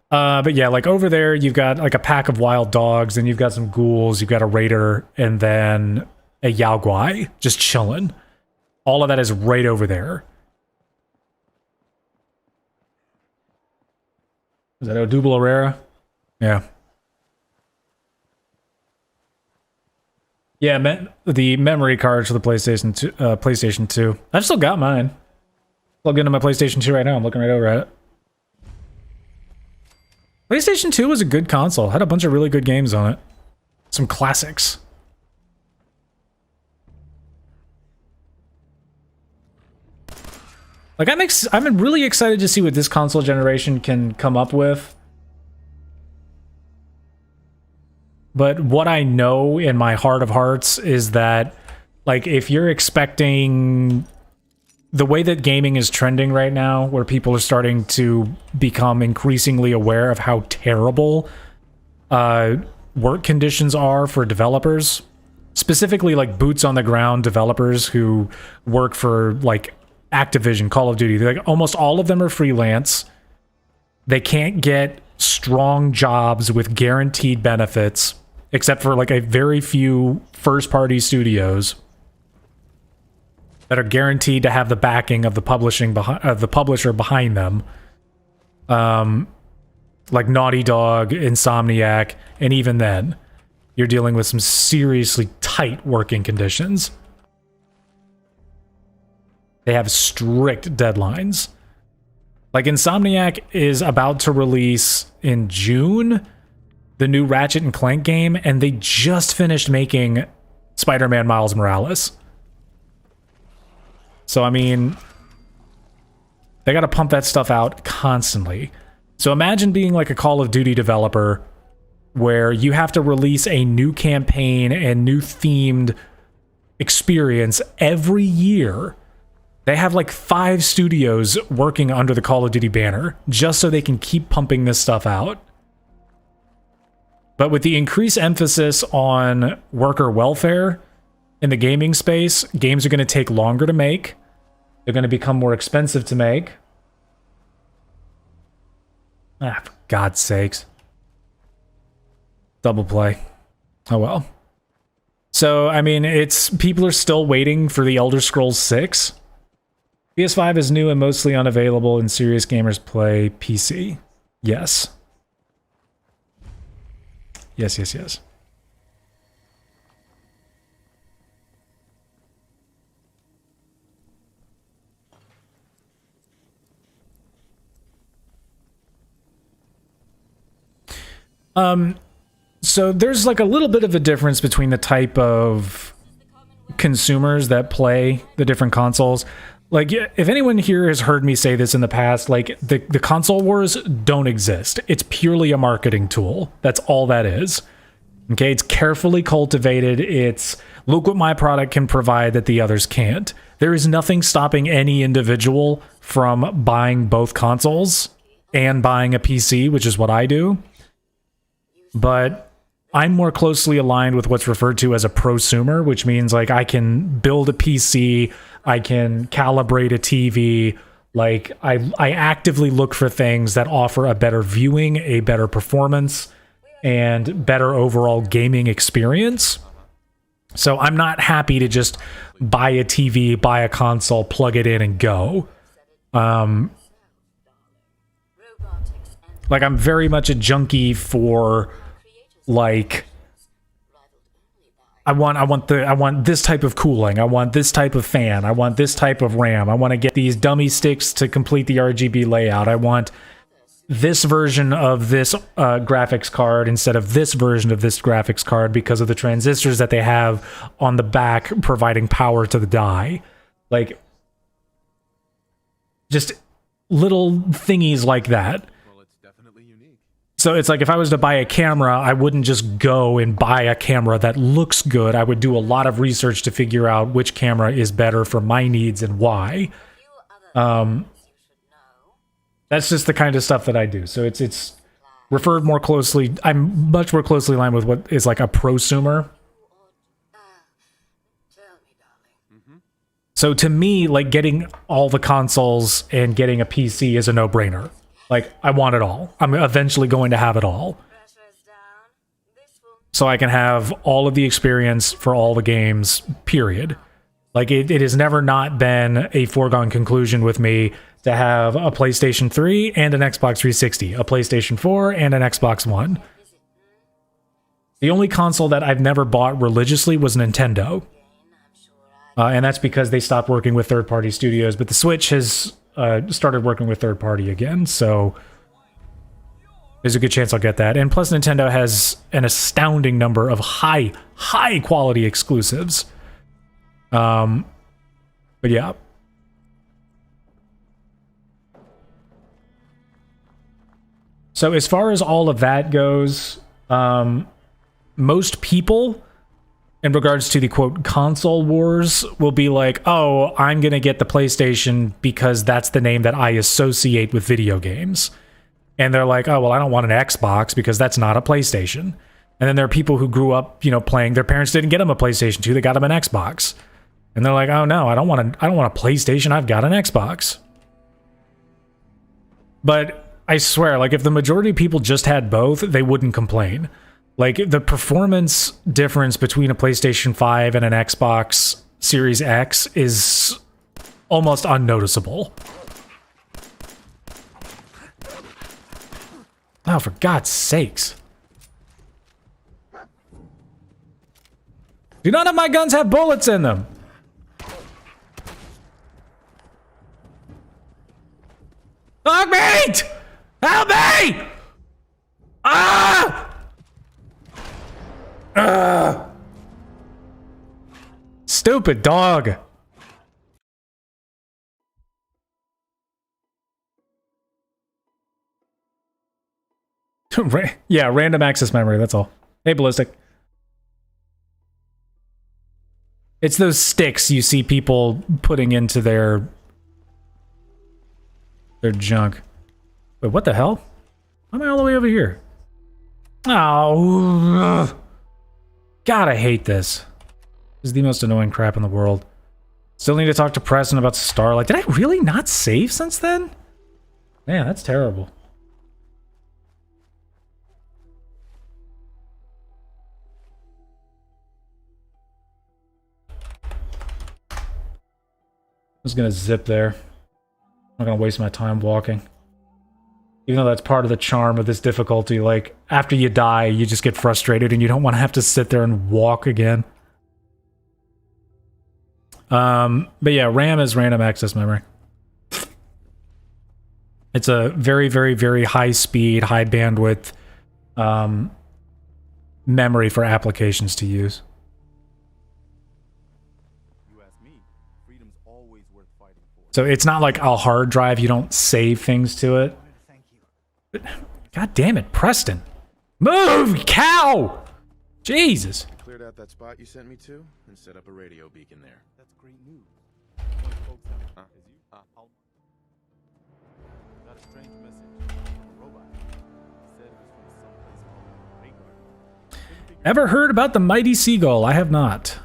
But yeah, like over there, you've got like a pack of wild dogs, and you've got some ghouls, you've got a raider, and then a Yao Guai just chilling. All of that is right over there. Is that Odubel Herrera? Yeah. Yeah, the memory cards for the PlayStation 2. I've still got mine. Plugged into my PlayStation 2 right now. I'm looking right over at it. PlayStation 2 was a good console. Had a bunch of really good games on it. Some classics. Like, I'm really excited to see what this console generation can come up with. But what I know in my heart of hearts is that, like, if you're expecting the way that gaming is trending right now, where people are starting to become increasingly aware of how terrible work conditions are for developers, specifically like boots on the ground developers who work for like Activision, Call of Duty. Like almost all of them are freelance. They can't get strong jobs with guaranteed benefits, except for like a very few first-party studios that are guaranteed to have the backing of the publisher behind them. Like Naughty Dog, Insomniac, and even then, you're dealing with some seriously tight working conditions. They have strict deadlines. Like Insomniac is about to release in June the new Ratchet and Clank game, and they just finished making Spider-Man Miles Morales. So, I mean, they got to pump that stuff out constantly. So imagine being like a Call of Duty developer where you have to release a new campaign and new themed experience every year. They have like 5 studios working under the Call of Duty banner just so they can keep pumping this stuff out. But with the increased emphasis on worker welfare in the gaming space, games are going to take longer to make. They're going to become more expensive to make. Ah, for God's sakes. Double play. Oh well. So, I mean, people are still waiting for the Elder Scrolls 6. PS5 is new and mostly unavailable, and serious gamers play PC. Yes. Yes, yes, yes. So there's like a little bit of a difference between the type of consumers that play the different consoles. Like, if anyone here has heard me say this in the past, like, the console wars don't exist. It's purely a marketing tool. That's all that is. Okay, it's carefully cultivated. It's, look what my product can provide that the others can't. There is nothing stopping any individual from buying both consoles and buying a PC, which is what I do. But I'm more closely aligned with what's referred to as a prosumer, which means like I can build a PC, I can calibrate a TV, like I actively look for things that offer a better viewing, a better performance, and better overall gaming experience. So I'm not happy to just buy a TV, buy a console, plug it in and go. Like I'm very much a junkie for like I want this type of cooling, I want this type of fan, I want this type of RAM, I want to get these dummy sticks to complete the RGB layout, I want this version of this graphics card instead of this version of this graphics card because of the transistors that they have on the back providing power to the die. Like just little thingies like that. So it's like if I was to buy a camera, I wouldn't just go and buy a camera that looks good. I would do a lot of research to figure out which camera is better for my needs and why. That's just the kind of stuff that I do. So it's referred more closely. I'm much more closely aligned with what is like a prosumer. So to me, like getting all the consoles and getting a PC is a no-brainer. Like, I want it all. I'm eventually going to have it all. So I can have all of the experience for all the games, period. Like, it has never not been a foregone conclusion with me to have a PlayStation 3 and an Xbox 360, a PlayStation 4 and an Xbox One. The only console that I've never bought religiously was Nintendo. And that's because they stopped working with third-party studios, but the Switch has started working with third party again, so there's a good chance I'll get that. And plus, Nintendo has an astounding number of high quality exclusives. But yeah. So as far as all of that goes, most people, in regards to the quote console wars, will be like, oh, I'm going to get the PlayStation because that's the name that I associate with video games. And they're like, oh, well, I don't want an Xbox because that's not a PlayStation. And then there are people who grew up, playing, their parents didn't get them a PlayStation 2, they got them an Xbox. And they're like, oh no, I don't want a PlayStation, I've got an Xbox. But I swear, like, if the majority of people just had both, they wouldn't complain. Like, the performance difference between a PlayStation 5 and an Xbox Series X is almost unnoticeable. Oh, for God's sakes. Do none of my guns have bullets in them? Dog meat! Help me! Ah! Stupid dog. Yeah, random access memory, that's all. Hey, Ballistic. It's those sticks you see people putting into their junk. Wait, what the hell? Why am I all the way over here? Oh, God, I hate this. This is the most annoying crap in the world. Still need to talk to Preston about Starlight. Did I really not save since then? Man, that's terrible. I'm just gonna zip there. I'm not gonna waste my time walking. Even though that's part of the charm of this difficulty, like, after you die, you just get frustrated and you don't want to have to sit there and walk again. But yeah, RAM is random access memory. It's a very, very, very high speed, high bandwidth memory for applications to use. You ask me, freedom's always worth fighting for. So it's not like a hard drive, you don't save things to it. God damn it, Preston. Move, cow! Jesus. Cleared out that spot you sent me to and set up a radio beacon there. That's great news. One folks have is you. Got a strange message from a robot. Said it was from someplace called Rayguard. Couldn't figure Ever heard about the mighty seagull? I have not.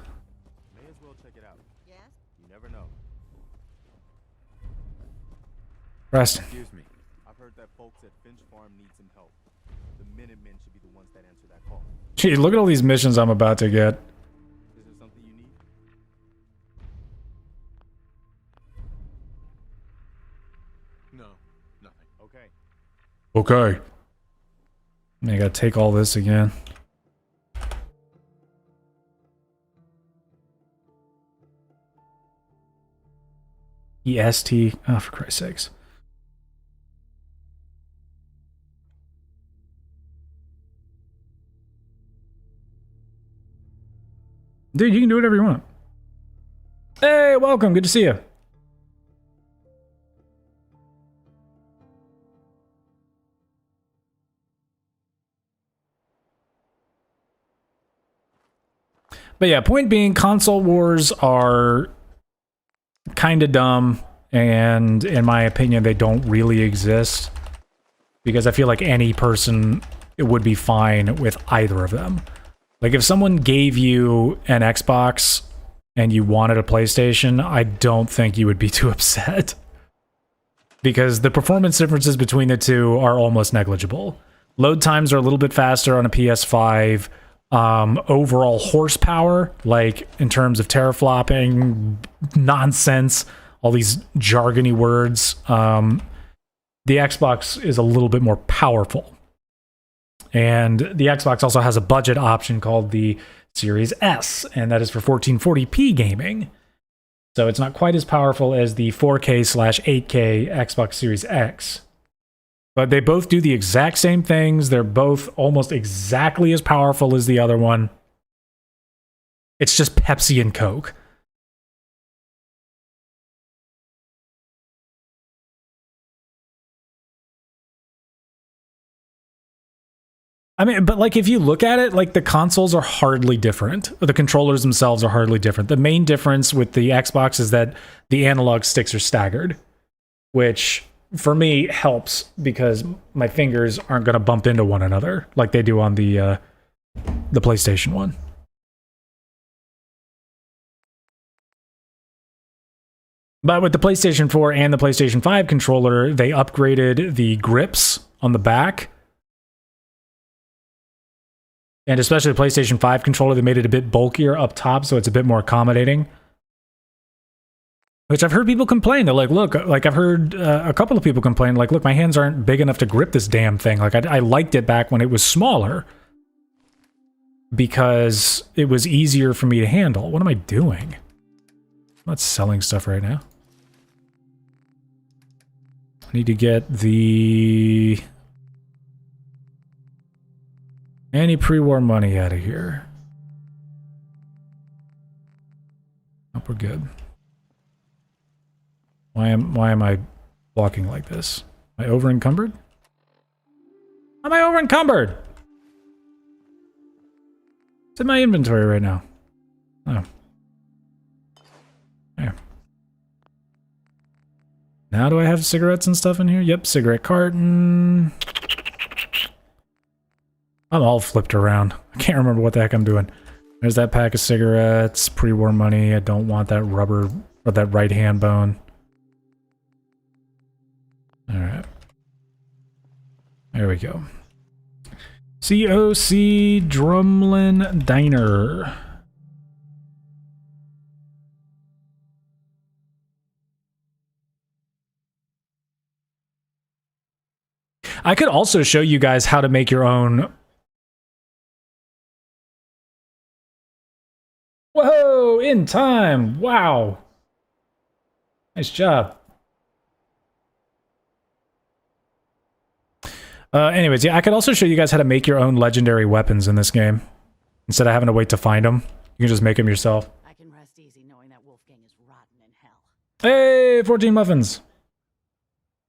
May as well check it out. Yes? You never know. Preston. Excuse me. I've heard that folks at Finch Farm need some help. The Minutemen should be the ones that answer that call. Gee, look at all these missions I'm about to get. Is there something you need? No, nothing. Okay. Okay. I gotta take all this again. EST. Oh, for Christ's sakes. Dude, you can do whatever you want. Hey, welcome. Good to see you. But yeah, point being, console wars are kind of dumb, and in my opinion, they don't really exist. Because I feel like any person would be fine with either of them. Like, if someone gave you an Xbox and you wanted a PlayStation, I don't think you would be too upset. Because the performance differences between the two are almost negligible. Load times are a little bit faster on a PS5. Overall horsepower, like in terms of teraflopping, nonsense, all these jargony words, the Xbox is a little bit more powerful. And the Xbox also has a budget option called the Series S, and that is for 1440p gaming. So it's not quite as powerful as the 4K/8K Xbox Series X. But they both do the exact same things. They're both almost exactly as powerful as the other one. It's just Pepsi and Coke. I mean, but like if you look at it, like the consoles are hardly different. The controllers themselves are hardly different. The main difference with the Xbox is that the analog sticks are staggered, which for me helps because my fingers aren't going to bump into one another like they do on the PlayStation 1. But with the PlayStation 4 and the PlayStation 5 controller, they upgraded the grips on the back. And especially the PlayStation 5 controller, they made it a bit bulkier up top, so it's a bit more accommodating. Which I've heard people complain. They're like, look, like I've heard a couple of people complain, like, look, my hands aren't big enough to grip this damn thing. Like, I liked it back when it was smaller because it was easier for me to handle. What am I doing? I'm not selling stuff right now. I need to get the... any pre-war money out of here. Hope we're good. Why am I blocking like this? Am I over encumbered? Am I over encumbered? It's in my inventory right now. Oh. There. Now do I have cigarettes and stuff in here? Yep, cigarette carton. I'm all flipped around. I can't remember what the heck I'm doing. There's that pack of cigarettes, pre-war money. I don't want that rubber or that right hand bone. Alright. There we go. COC Drumlin Diner. I could also show you guys how to make your own... Whoa! In time! Wow! Nice job. Anyways, yeah, I could also show you guys how to make your own legendary weapons in this game. Instead of having to wait to find them, you can just make them yourself. I can rest easy knowing that Wolfgang is rotten in hell. Hey, 14 muffins!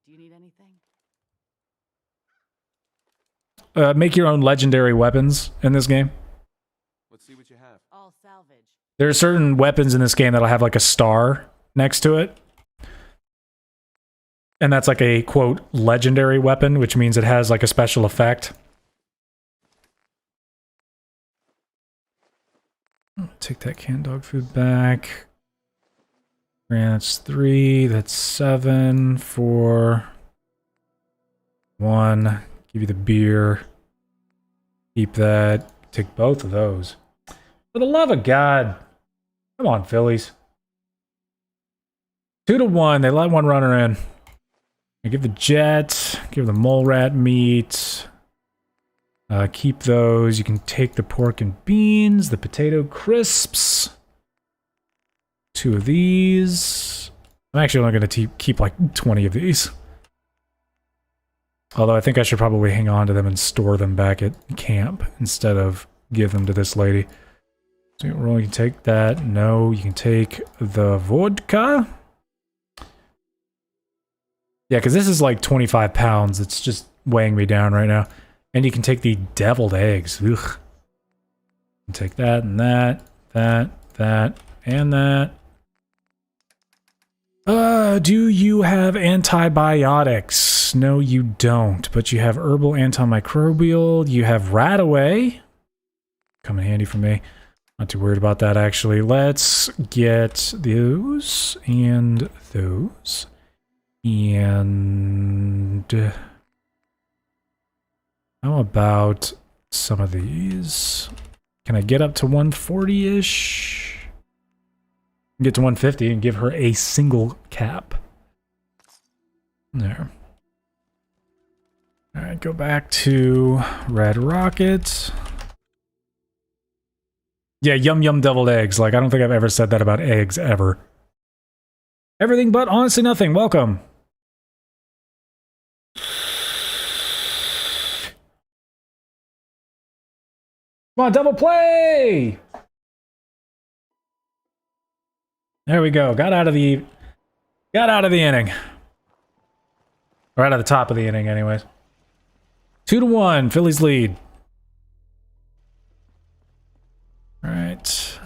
Do you need anything? Make your own legendary weapons in this game. Let's see what you have. All salvage. There are certain weapons in this game that'll have like a star next to it. And that's like a, quote, legendary weapon, which means it has like a special effect. Take that canned dog food back. And that's 3, that's 7, 4, 1. Give you the beer. Keep that. Take both of those. For the love of God. Come on, Phillies. 2 to 1. They let one runner in. I give the jet, give the mole rat meat, keep those. You can take the pork and beans, the potato crisps, 2 of these. I'm actually only going to keep like 20 of these. Although I think I should probably hang on to them and store them back at camp instead of give them to this lady. So you can take that. No, you can take the vodka. Yeah, because this is like 25 pounds. It's just weighing me down right now. And you can take the deviled eggs. Ugh. And take that and that, that, and that. Do you have antibiotics? No, you don't. But you have herbal antimicrobial. You have Radaway. Come in handy for me. Not too worried about that, actually. Let's get those and those. And how about some of these? Can I get up to 140-ish? Get to 150 and give her a single cap. There. Alright, go back to Red Rocket. Yeah, yum yum deviled eggs. Like, I don't think I've ever said that about eggs, ever. Everything but honestly nothing. Welcome. Come on, double play! There we go. Got out of the inning. Or out of the top of the inning, anyways. 2-1, Phillies lead. Alright.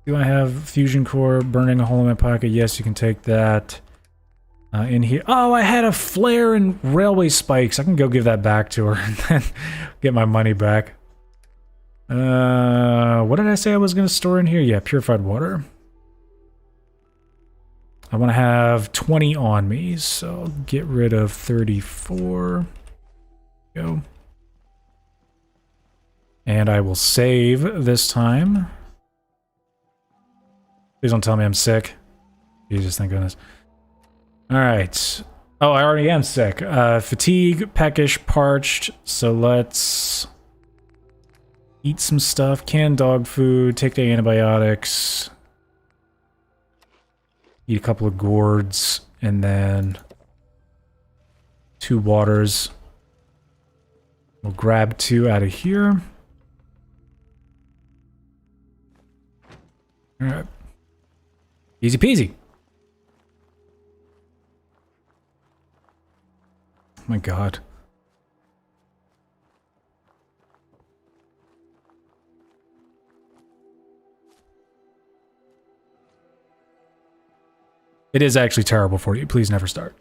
Do I have fusion core burning a hole in my pocket? Yes, you can take that. In here. Oh, I had a flare and railway spikes. I can go give that back to her and then get my money back. What did I say I was going to store in here? Yeah, purified water. I want to have 20 on me, so I'll get rid of 34. Go. And I will save this time. Please don't tell me I'm sick. Jesus, thank goodness. Alright. Oh, I already am sick. Fatigue, peckish, parched. So let's eat some stuff. Canned dog food. Take the antibiotics. Eat a couple of gourds. And then 2 waters. We'll grab 2 out of here. Alright. Easy peasy. Oh my god. It is actually terrible for you. Please never start.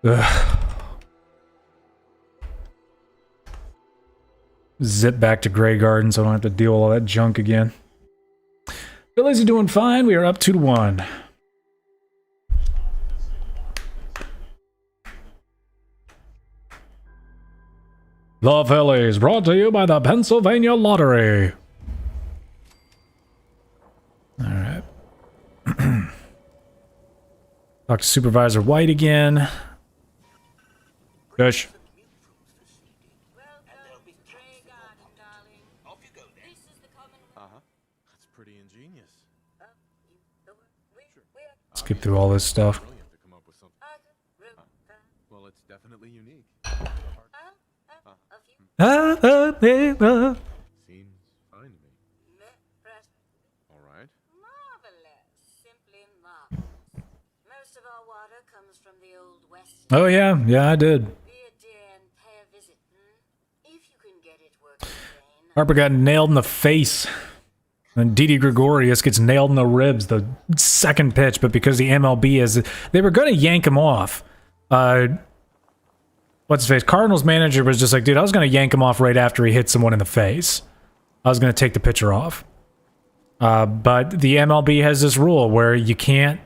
Ugh. Zip back to Grey Garden so I don't have to deal with all that junk again. Phillies are doing fine. We are up 2-1. The Phillies, brought to you by the Pennsylvania Lottery. Alright. Talk to Supervisor White again. Gosh. That's pretty ingenious. Skip through all this stuff. Brilliant to come up with something. Well, it's definitely unique. Seems fine to me. All right. Marvelous. Simply marvelous. Most of our water comes from the old west. Oh yeah, I did. Be a dear and pay a visit, if you can get it working again. Harper got nailed in the face. And Didi Gregorius gets nailed in the ribs the second pitch, but because the MLB is... They were going to yank him off. What's his face? Cardinals manager was just like, dude, I was going to yank him off right after he hit someone in the face. I was going to take the pitcher off. But the MLB has this rule where you can't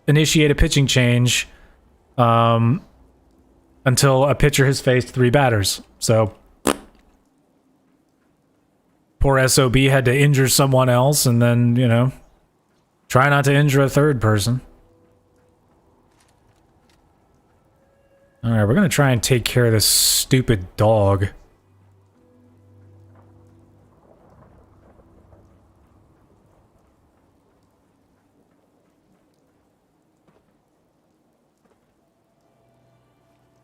initiate a pitching change until a pitcher has faced 3 batters. So... Poor SOB had to injure someone else and then, you know, try not to injure a third person. Alright, we're gonna try and take care of this stupid dog.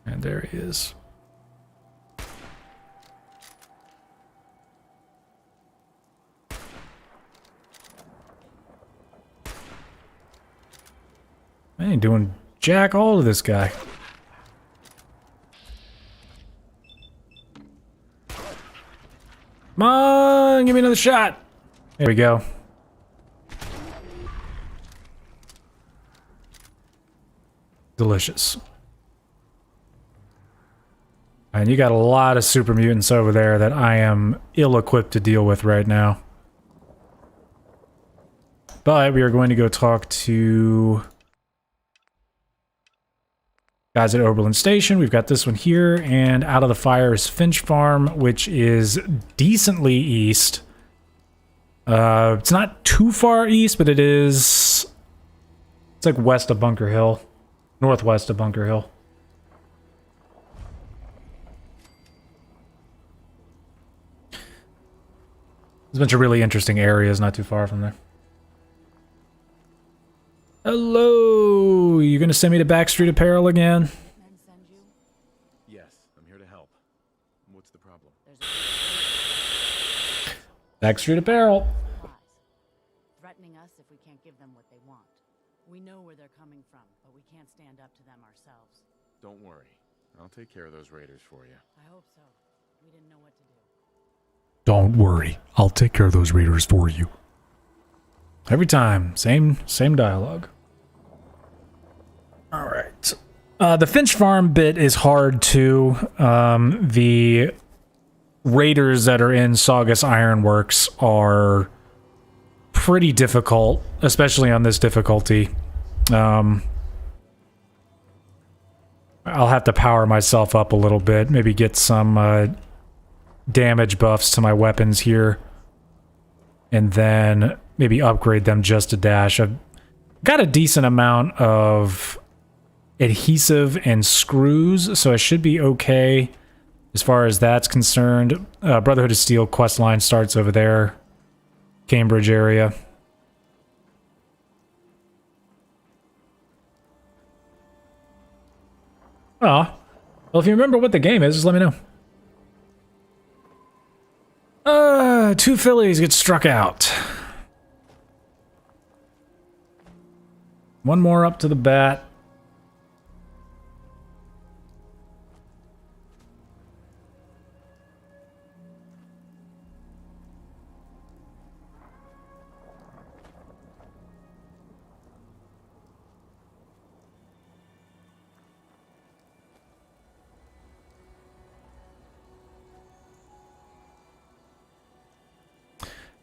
And there he is. I ain't doing jack all to this guy. Come on, give me another shot. There we go. Delicious. And you got a lot of super mutants over there that I am ill-equipped to deal with right now. But we are going to go talk to... guys at Oberlin Station. We've got this one here, and out of the fire is Finch Farm, which is decently east. It's not too far east, but it is... It's like west of Bunker Hill. Northwest of Bunker Hill. There's a bunch of really interesting areas not too far from there. Hello! You you gonna send me to Backstreet Apparel again? Men send you? Yes, I'm here to help. What's the problem? Backstreet Apparel. Lies. Threatening us if we can't give them what they want. We know where they're coming from, but we can't stand up to them ourselves. Don't worry. I'll take care of those raiders for you. I hope so. We didn't know what to do. Don't worry, I'll take care of those raiders for you. Every time, same dialogue. All right. The Finch Farm bit is hard too. The raiders that are in Saugus Ironworks are pretty difficult, especially on this difficulty. I'll have to power myself up a little bit, maybe get some damage buffs to my weapons here, and then maybe upgrade them just a dash. I've got a decent amount of adhesive and screws, so I should be okay as far as that's concerned. Brotherhood of Steel quest line starts over there, Cambridge area. Oh, well, if you remember what the game is, just let me know. 2 fillies get struck out. One more up to the bat.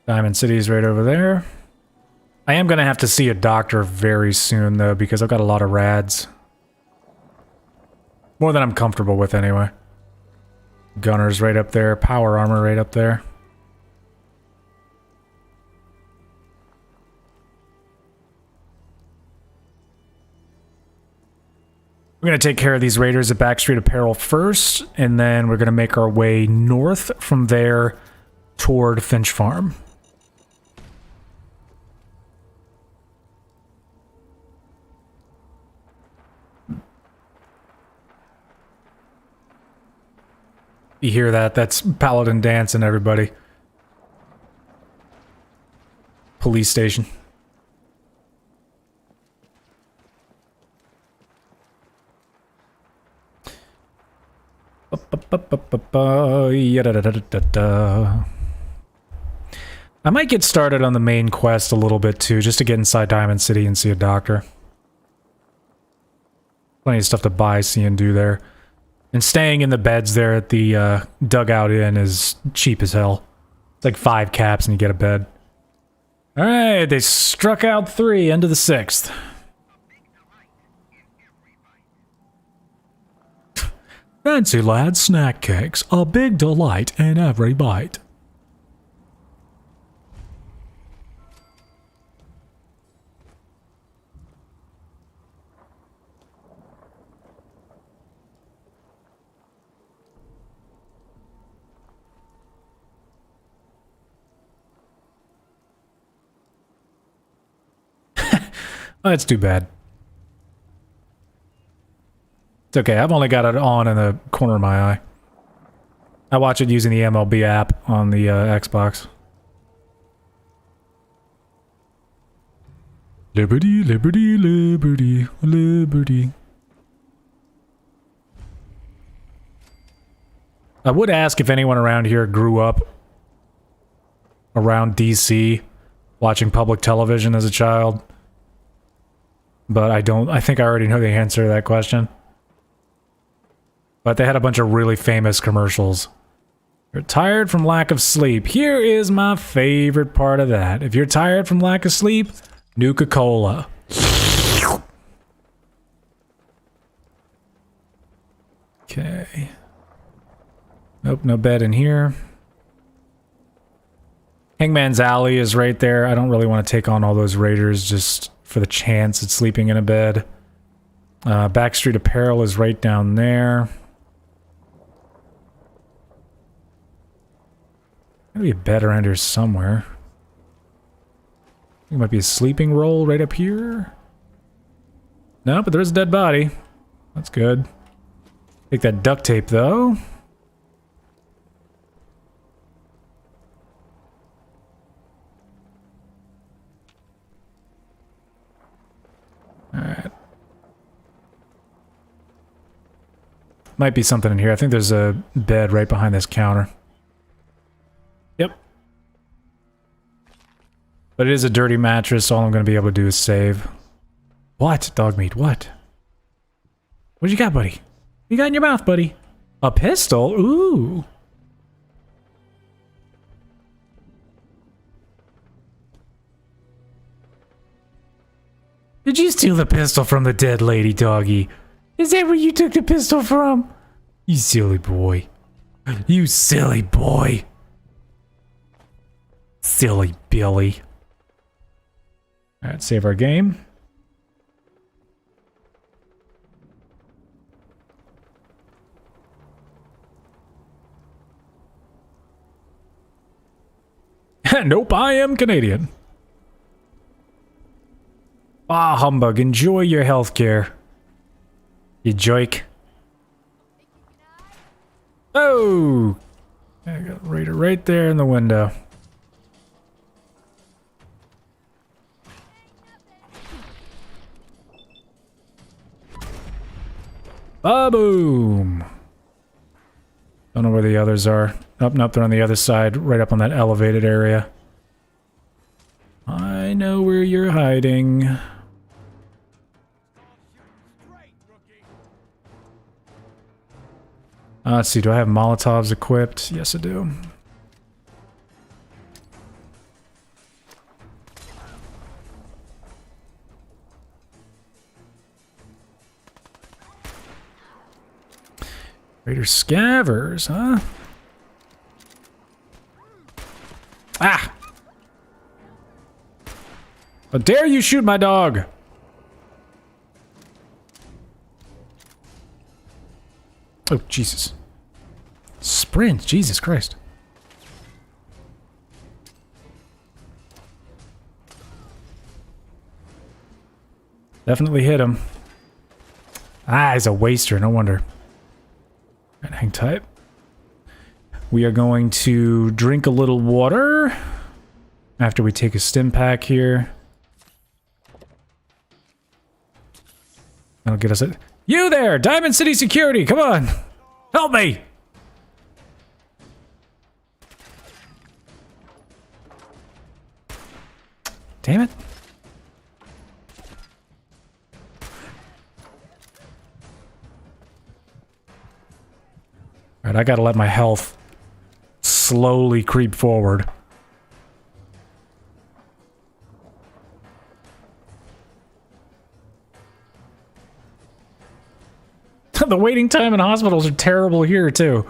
Diamond City's right over there. I am going to have to see a doctor very soon, though, because I've got a lot of rads. More than I'm comfortable with, anyway. Gunner's right up there. Power armor right up there. We're going to take care of these raiders at Backstreet Apparel first, and then we're going to make our way north from there toward Finch Farm. You hear that? That's Paladin dancing, everybody. Police station. I might get started on the main quest a little bit too, just to get inside Diamond City and see a doctor. Plenty of stuff to buy, see, and do there. And staying in the beds there at the Dugout Inn is cheap as hell. It's like 5 caps and you get a bed. Alright, they struck out 3, end of the 6th. Fancy lad snack cakes, a big delight in every bite. Oh, that's too bad. It's okay, I've only got it on in the corner of my eye. I watch it using the MLB app on the Xbox. Liberty, liberty, liberty, liberty. I would ask if anyone around here grew up around DC watching public television as a child. But I don't. I think I already know the answer to that question. But they had a bunch of really famous commercials. You're tired from lack of sleep. Here is my favorite part of that. If you're tired from lack of sleep, Nuka-Cola. Okay. Nope, no bed in here. Hangman's Alley is right there. I don't really want to take on all those raiders just for the chance at sleeping in a bed. Backstreet Apparel is right down there. Gotta be a bed around here somewhere. It might be a sleeping roll right up here. No, but there's a dead body. That's good. Take that duct tape, though. Alright. Might be something in here. I think there's a bed right behind this counter. Yep. But it is a dirty mattress, so all I'm going to be able to do is save. What? Dog meat, what? What you got, buddy? What you got in your mouth, buddy? A pistol? Ooh. Did you steal the pistol from the dead lady, doggy? Is that where you took the pistol from? You silly boy. You silly boy. Silly Billy. Alright, save our game. Nope, I am Canadian. Ah, humbug. Enjoy your healthcare. You joke. Oh! I got a raider right there in the window. Ba-boom! Don't know where the others are. Oh, nope, they're on the other side, right up on that elevated area. I know where you're hiding. Let's see, do I have Molotovs equipped? Yes, I do. Raider Scavers, huh? Ah! How dare you shoot my dog! Oh, Jesus. Sprint, Jesus Christ. Definitely hit him. Ah, he's a waster, no wonder. Right, hang tight. We are going to drink a little water after we take a stim pack here. That'll get us it. You there! Diamond City Security! Come on! Help me! Damn it. Alright, I gotta let my health slowly creep forward. The waiting time in hospitals are terrible here, too.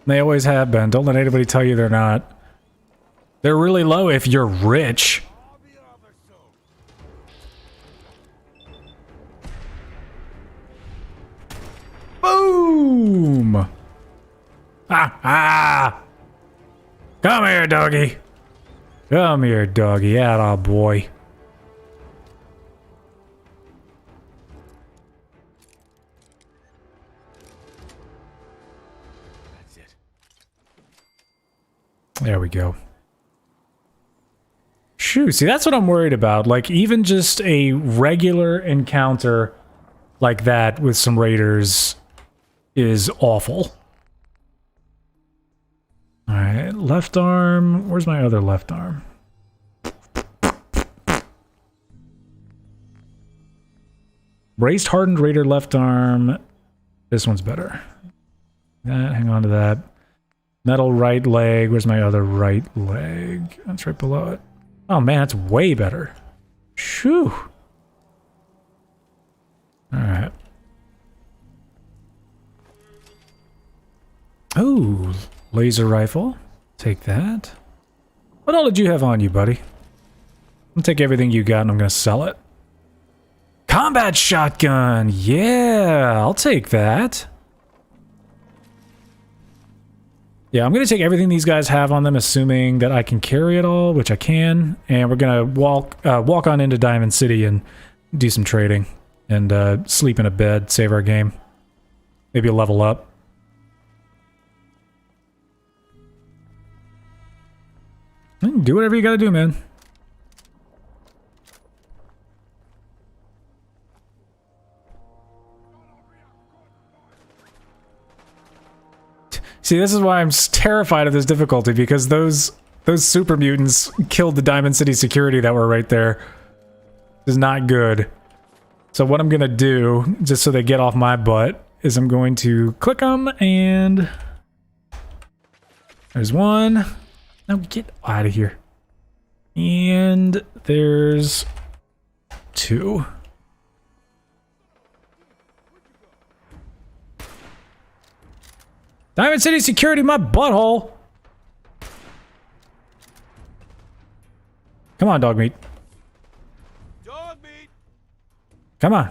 They always have been. Don't let anybody tell you they're not. They're really low if you're rich. Boom! Ah, ah! Come here, doggy. Come here, doggy. Atta boy. That's it. There we go. Shoo, see, that's what I'm worried about. Like, even just a regular encounter like that with some raiders is awful. Alright, left arm. Where's my other left arm? Braced hardened raider left arm. This one's better. That, hang on to that. Metal right leg. Where's my other right leg? That's right below it. Oh man, that's way better. Shoo. Alright. Oh, laser rifle. Take that. What all did you have on you, buddy? I'm gonna take everything you got and I'm gonna sell it. Combat shotgun! Yeah, I'll take that. Yeah, I'm going to take everything these guys have on them, assuming that I can carry it all, which I can. And we're going to walk on into Diamond City and do some trading. And sleep in a bed, save our game. Maybe a level up. Do whatever you gotta do, man. See, this is why I'm terrified of this difficulty, because those super mutants killed the Diamond City security that were right there. This is not good. So what I'm gonna do, just so they get off my butt, is I'm going to click them, and there's one. Now get out of here. And there's two. Diamond City security, my butthole. Come on, dog meat. Dog meat! Come on.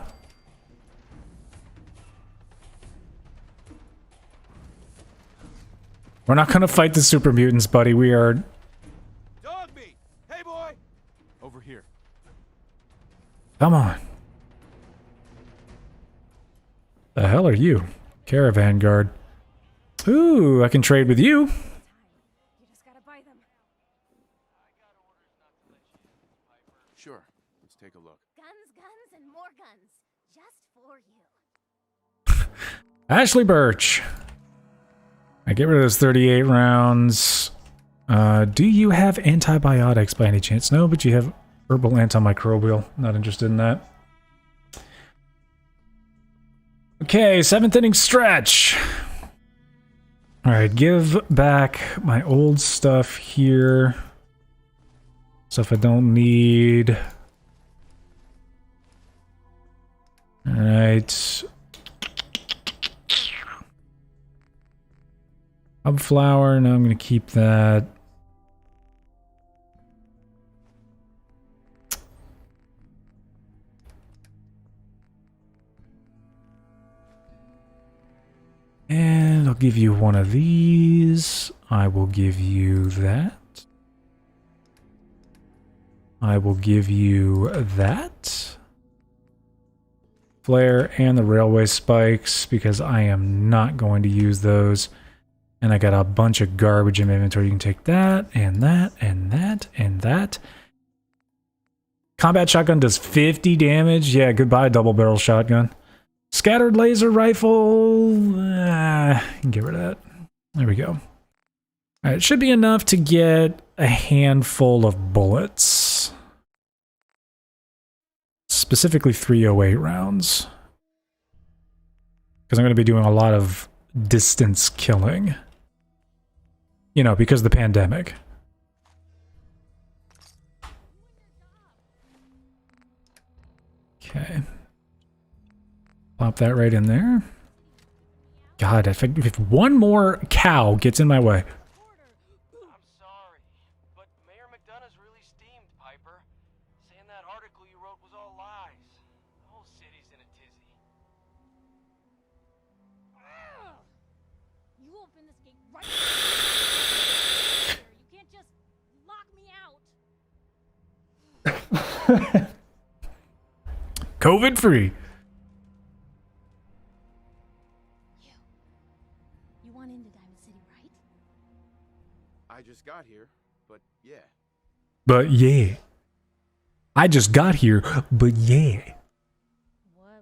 We're not gonna fight the super mutants, buddy. We are... Dog meat! Hey, boy! Over here. Come on. The hell are you? Caravan guard. Ooh, I can trade with you. You just gotta buy them. Sure. Let's take a look. Guns, guns, and more guns. Just for you. Ashley Birch. I get rid of those 38 rounds. Do you have antibiotics by any chance? No, but you have herbal antimicrobial. Not interested in that. Okay, 7th inning stretch. Alright, give back my old stuff here. Stuff I don't need. Alright. Hub flour, no, I'm going to keep that. And I'll give you one of these. I will give you that. I will give you that. Flare and the railway spikes, because I am not going to use those. And I got a bunch of garbage in my inventory. You can take that, and that, and that, and that. Combat shotgun does 50 damage. Yeah, goodbye, double barrel shotgun. Scattered laser rifle. Get rid of that. There we go. Alright, it should be enough to get a handful of bullets. Specifically 308 rounds. Because I'm going to be doing a lot of distance killing. You know, because of the pandemic. Okay. Plop that right in there. God, if one more cow gets in my way. I'm sorry, but Mayor McDonough's really steamed, Piper. Saying that article you wrote was all lies. The whole city's in a tizzy. You open this gate right. You can't just lock me out. COVID free. You want into Diamond City, right? I just got here, but yeah. But yeah. I just got here, but yeah.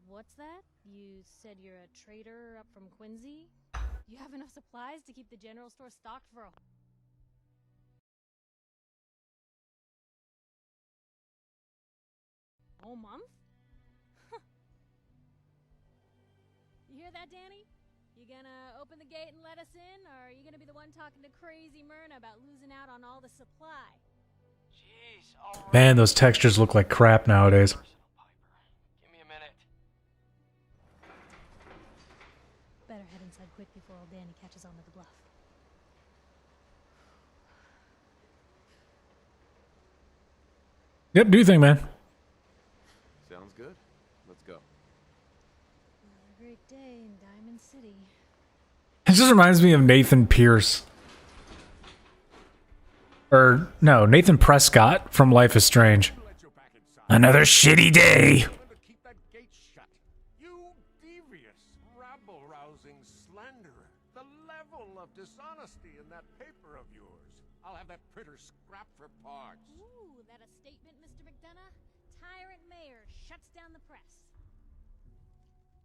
What's that? You said you're a trader up from Quincy? You have enough supplies to keep the general store stocked for a whole month? You hear that, Danny? You gonna open the gate and let us in, or are you gonna be the one talking to crazy Myrna about losing out on all the supply? Jeez, all right. Man, those textures look like crap nowadays. Personal, Piper. Give me a minute. Better head inside quick before old Danny catches on to the bluff. Yep, do you think, man? Sounds good. Let's go. Another great day in Diamond City. It just reminds me of Nathan Pierce. Or, no, Nathan Prescott from Life is Strange. Another shitty day. Keep that gate shut. You devious, rabble-rousing slanderer. The level of dishonesty in that paper of yours. I'll have that printer scrapped for parts. Ooh, that a statement, Mr. McDonough? Tyrant mayor shuts down the press.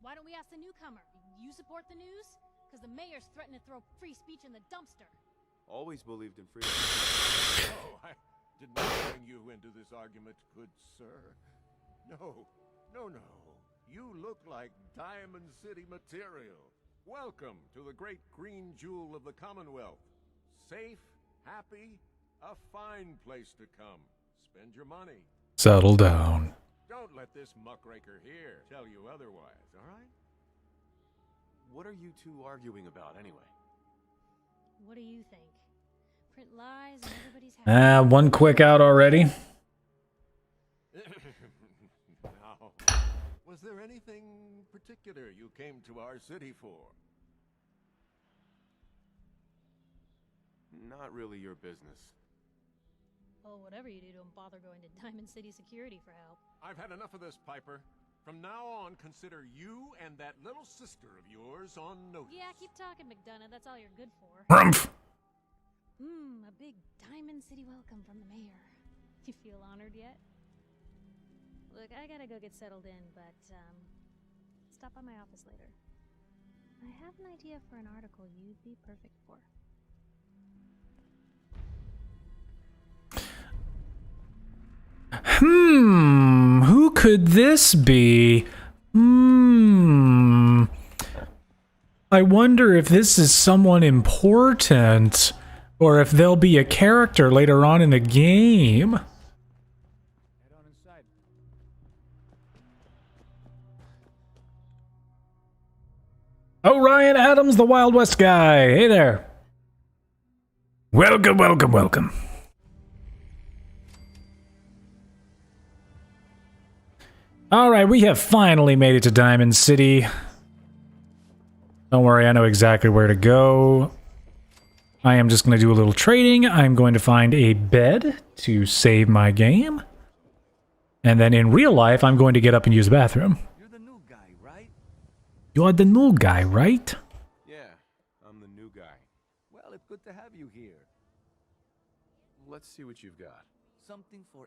Why don't we ask the newcomer? You support the news? Because the mayor's threatened to throw free speech in the dumpster. Always believed in freedom. Oh, I did not bring you into this argument, good sir. No. You look like Diamond City material. Welcome to the great green jewel of the Commonwealth. Safe, happy, a fine place to come. Spend your money. Settle down. Don't let this muckraker here tell you otherwise, all right? What are you two arguing about anyway? What do you think? Print lies and everybody's happy. One quick out already. Now, was there anything particular you came to our city for? Not really your business. Well, whatever you do, don't bother going to Diamond City Security for help. I've had enough of this, Piper. From now on, consider you and that little sister of yours on notice. Yeah, keep talking, McDonough. That's all you're good for. Rumph! A big Diamond City welcome from the mayor. You feel honored yet? Look, I gotta go get settled in, but, stop by my office later. I have an idea for an article you'd be perfect for. Who could this be? I wonder if this is someone important, or if there'll be a character later on in the game. Head on inside. Oh, Ryan Adams, the Wild West guy. Hey there. Welcome, welcome, welcome. Alright, we have finally made it to Diamond City. Don't worry, I know exactly where to go. I am just going to do a little trading. I'm going to find a bed to save my game. And then in real life, I'm going to get up and use the bathroom. You're the new guy, right? You're the new guy, right? Yeah, I'm the new guy. Well, it's good to have you here. Let's see what you've got. Something for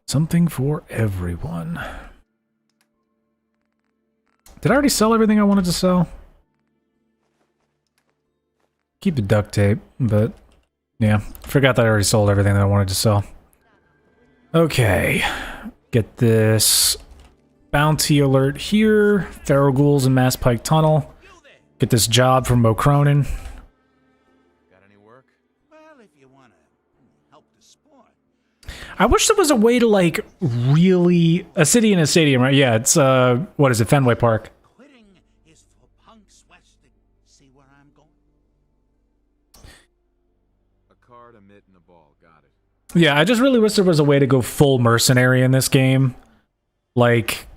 Something for everyone. Did I already sell everything I wanted to sell? Keep the duct tape, but yeah, forgot that I already sold everything that I wanted to sell. Okay, get this bounty alert here. Feral ghouls in Mass Pike Tunnel. Get this job from Mo Cronin. Got any work? well, if you want to help the sport. I wish there was a way to, like, really... A city in a stadium, right? Yeah, it's, what is it? Fenway Park. Quitting is for punks west. See where I'm going? A card, a mitt, and a ball. Got it. Yeah, I just really wish there was a way to go full mercenary in this game. Like,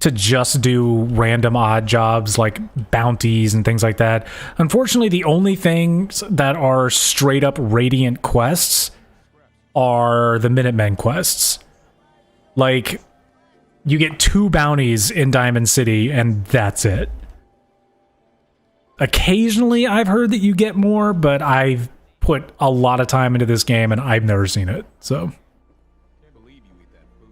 to just do random odd jobs, like bounties and things like that. Unfortunately, the only things that are straight up Radiant quests are the Minutemen quests. Like, you get 2 bounties in Diamond City, and that's it. Occasionally, I've heard that you get more, but I've put a lot of time into this game, and I've never seen it, so... Can't believe you eat that food.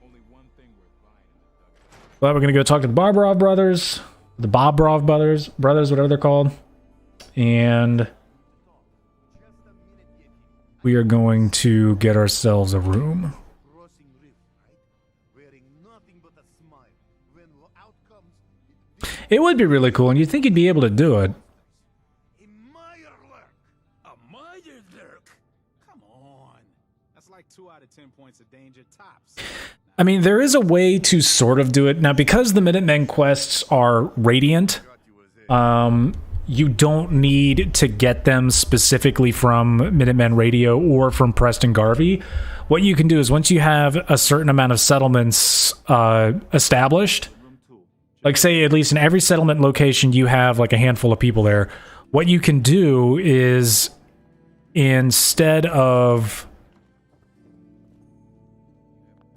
Only one thing worth buying in the dugout. Well, we're gonna go talk to the Barbarov brothers, the Bobrov brothers, whatever they're called, and we are going to get ourselves a room. Crossing rift, right? Wearing nothing but a smile. When out comes It would be really cool, and you'd think you'd be able to do it. a Meyerlurk. A Meyerlurk. Come on. That's like 2 out of 10 points of danger tops. I mean, there is a way to sort of do it. Now, because the Minutemen quests are Radiant, you don't need to get them specifically from Minutemen Radio or from Preston Garvey. What you can do is once you have a certain amount of settlements established, like say at least in every settlement location you have like a handful of people there, what you can do is instead of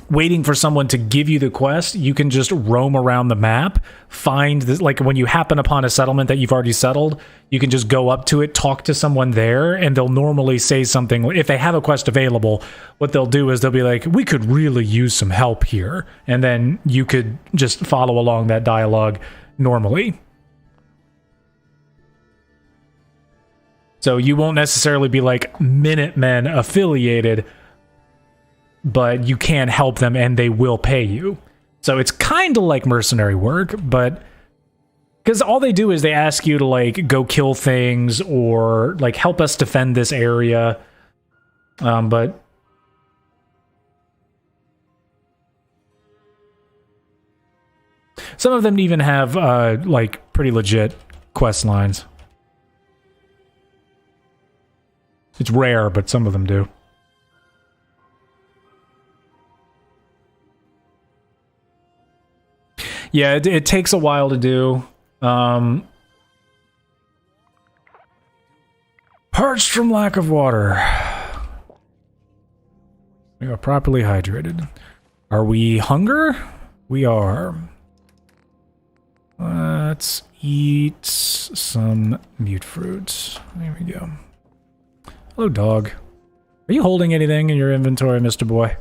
waiting for someone to give you the quest, you can just roam around the map, find this, like when you happen upon a settlement that you've already settled, you can just go up to it, talk to someone there, and they'll normally say something. If they have a quest available, what they'll do is they'll be like, we could really use some help here. And then you could just follow along that dialogue normally. So you won't necessarily be like Minutemen affiliated, but you can help them and they will pay you. So it's kind of like mercenary work, but because all they do is they ask you to like go kill things or like help us defend this area. But some of them even have like pretty legit quest lines. It's rare, but some of them do. Yeah, it takes a while to do. Parched from lack of water. We are properly hydrated. Are we hunger? We are. Let's eat some mute fruits. There we go. Hello, dog. Are you holding anything in your inventory, Mr. Boy?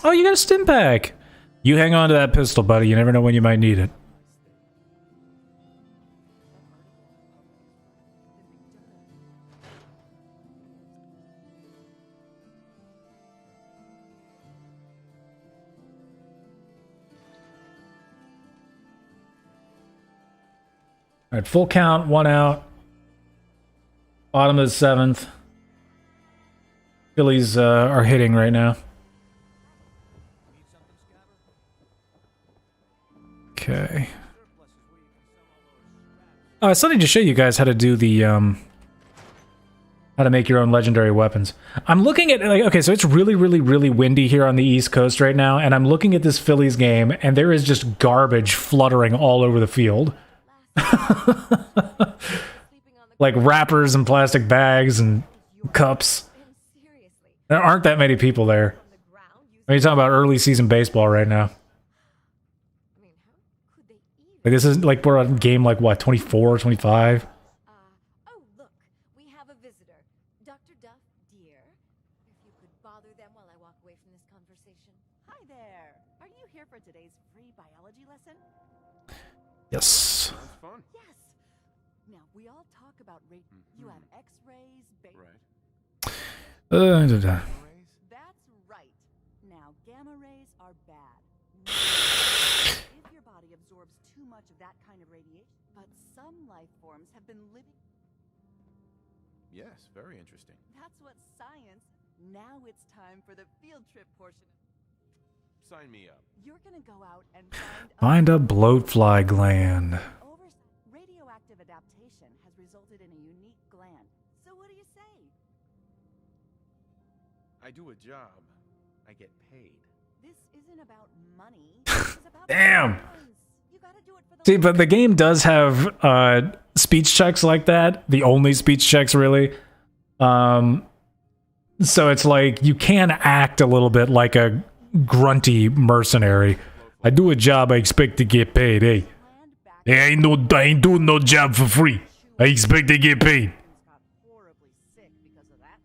Oh, you got a stim pack. You hang on to that pistol, buddy. You never know when you might need it. All right, full count, 1 out. Bottom of the 7th. Phillies are hitting right now. Okay. Oh, I still need to show you guys how to do the, how to make your own legendary weapons. I'm looking at, like, okay, so it's really, really, really windy here on the East Coast right now, and I'm looking at this Phillies game, and there is just garbage fluttering all over the field. Like wrappers and plastic bags and cups. There aren't that many people there. Are you talking about early season baseball right now? Like this is like we're on game like what, 24, 25? Oh, look, we have a visitor. Dr. Duff, dear. If you could bother them while I walk away from this conversation. Hi there. Are you here for today's free biology lesson? Yes. Sounds fun. Yes. Now, we all talk about you have X-rays, Right. That's right. Now, gamma rays are bad. If your body absorbs too much of that kind of radiation, but some life forms have been living. Yes, very interesting. That's what science. Now it's time for the field trip portion. Sign me up. You're gonna go out and Find a bloatfly gland. Radioactive adaptation has resulted in a unique gland. So what do you say? I do a job. I get paid. This isn't about money. It's about Damn. You gotta do it for the See, but the game does have speech checks like that. The only speech checks, really. So it's like you can act a little bit like a grunty mercenary. I do a job. I expect to get paid. Hey, I ain't doing no job for free. I expect to get paid. got horribly sick because of that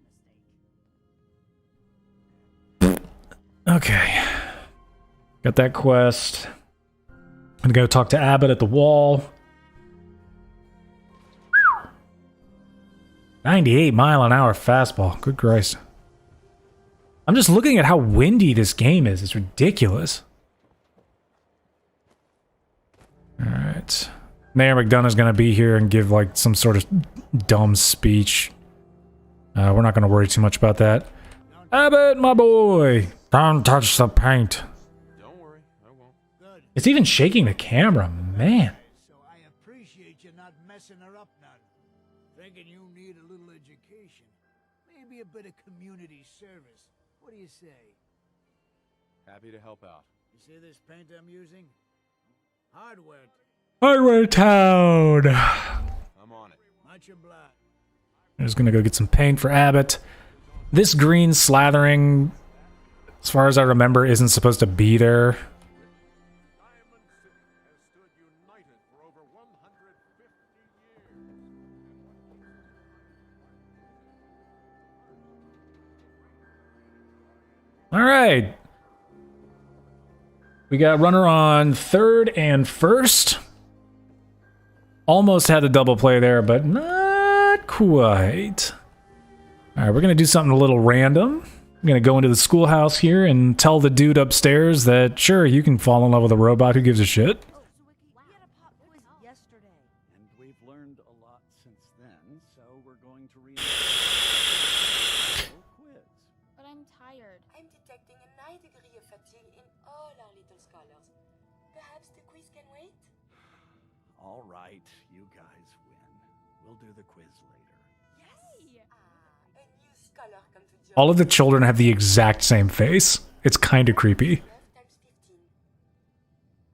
mistake. Okay. Got that quest. I'm gonna go talk to Abbott at the wall. 98-mile-an-hour fastball. Good Christ. I'm just looking at how windy this game is. It's ridiculous. Alright. Mayor McDonough's gonna be here and give like some sort of dumb speech. We're not gonna worry too much about that. Abbott, my boy! Don't touch the paint. Don't worry, I won't. Good. It's even shaking the camera, man. So I appreciate you not messing her up none. Thinking you need a little education. Maybe a bit of community service. What do you say? Happy to help out. You see this paint I'm using? Hardware. Hardware Town! I'm I'm on it. Much obliged. I'm just gonna go get some paint for Abbott. This green slathering, as far as I remember, isn't supposed to be there. Diamond City has stood united for over 150 years. All right. We got runner on third and first. Almost had a double play there, but not quite. All right, we're going to do something a little random. I'm going to go into the schoolhouse here and tell the dude upstairs that, sure, you can fall in love with a robot. Who gives a shit? Oh, so we had a pop quiz yesterday. And we've learned a lot since then, so we're going to read quiz. But I'm tired. I'm detecting a high degree of fatigue in all our little scholars. Perhaps the quiz can wait? All right, you guys win. We'll do the quiz later. Yes! A new scholar come to join. All of the children have the exact same face. It's kind of creepy. 12 times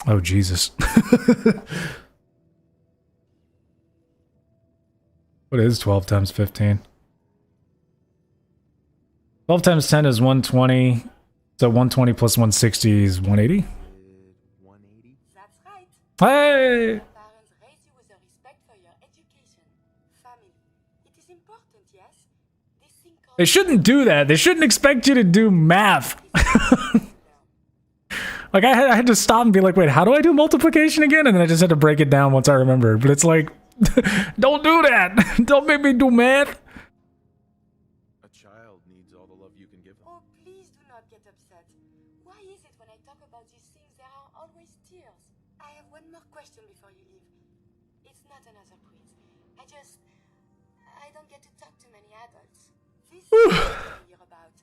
15. Oh, Jesus. What is 12 times 15? 12 times 10 is 120. So 120 plus 160 is 180. 180? That's right. Hey! Parents raise you with a respect for your education. Family. It is important, yes? This thing called They shouldn't do that. They shouldn't expect you to do math. Like, I had to stop and be like, wait, how do I do multiplication again? And then I just had to break it down once I remembered. But it's like, don't do that. Don't make me do math. A child needs all the love you can give them. Oh, please do not get upset. Why is it when I talk about these things there are always tears? I have one more question before you leave. It's not another quiz. I don't get to talk to many adults. This is what you're about.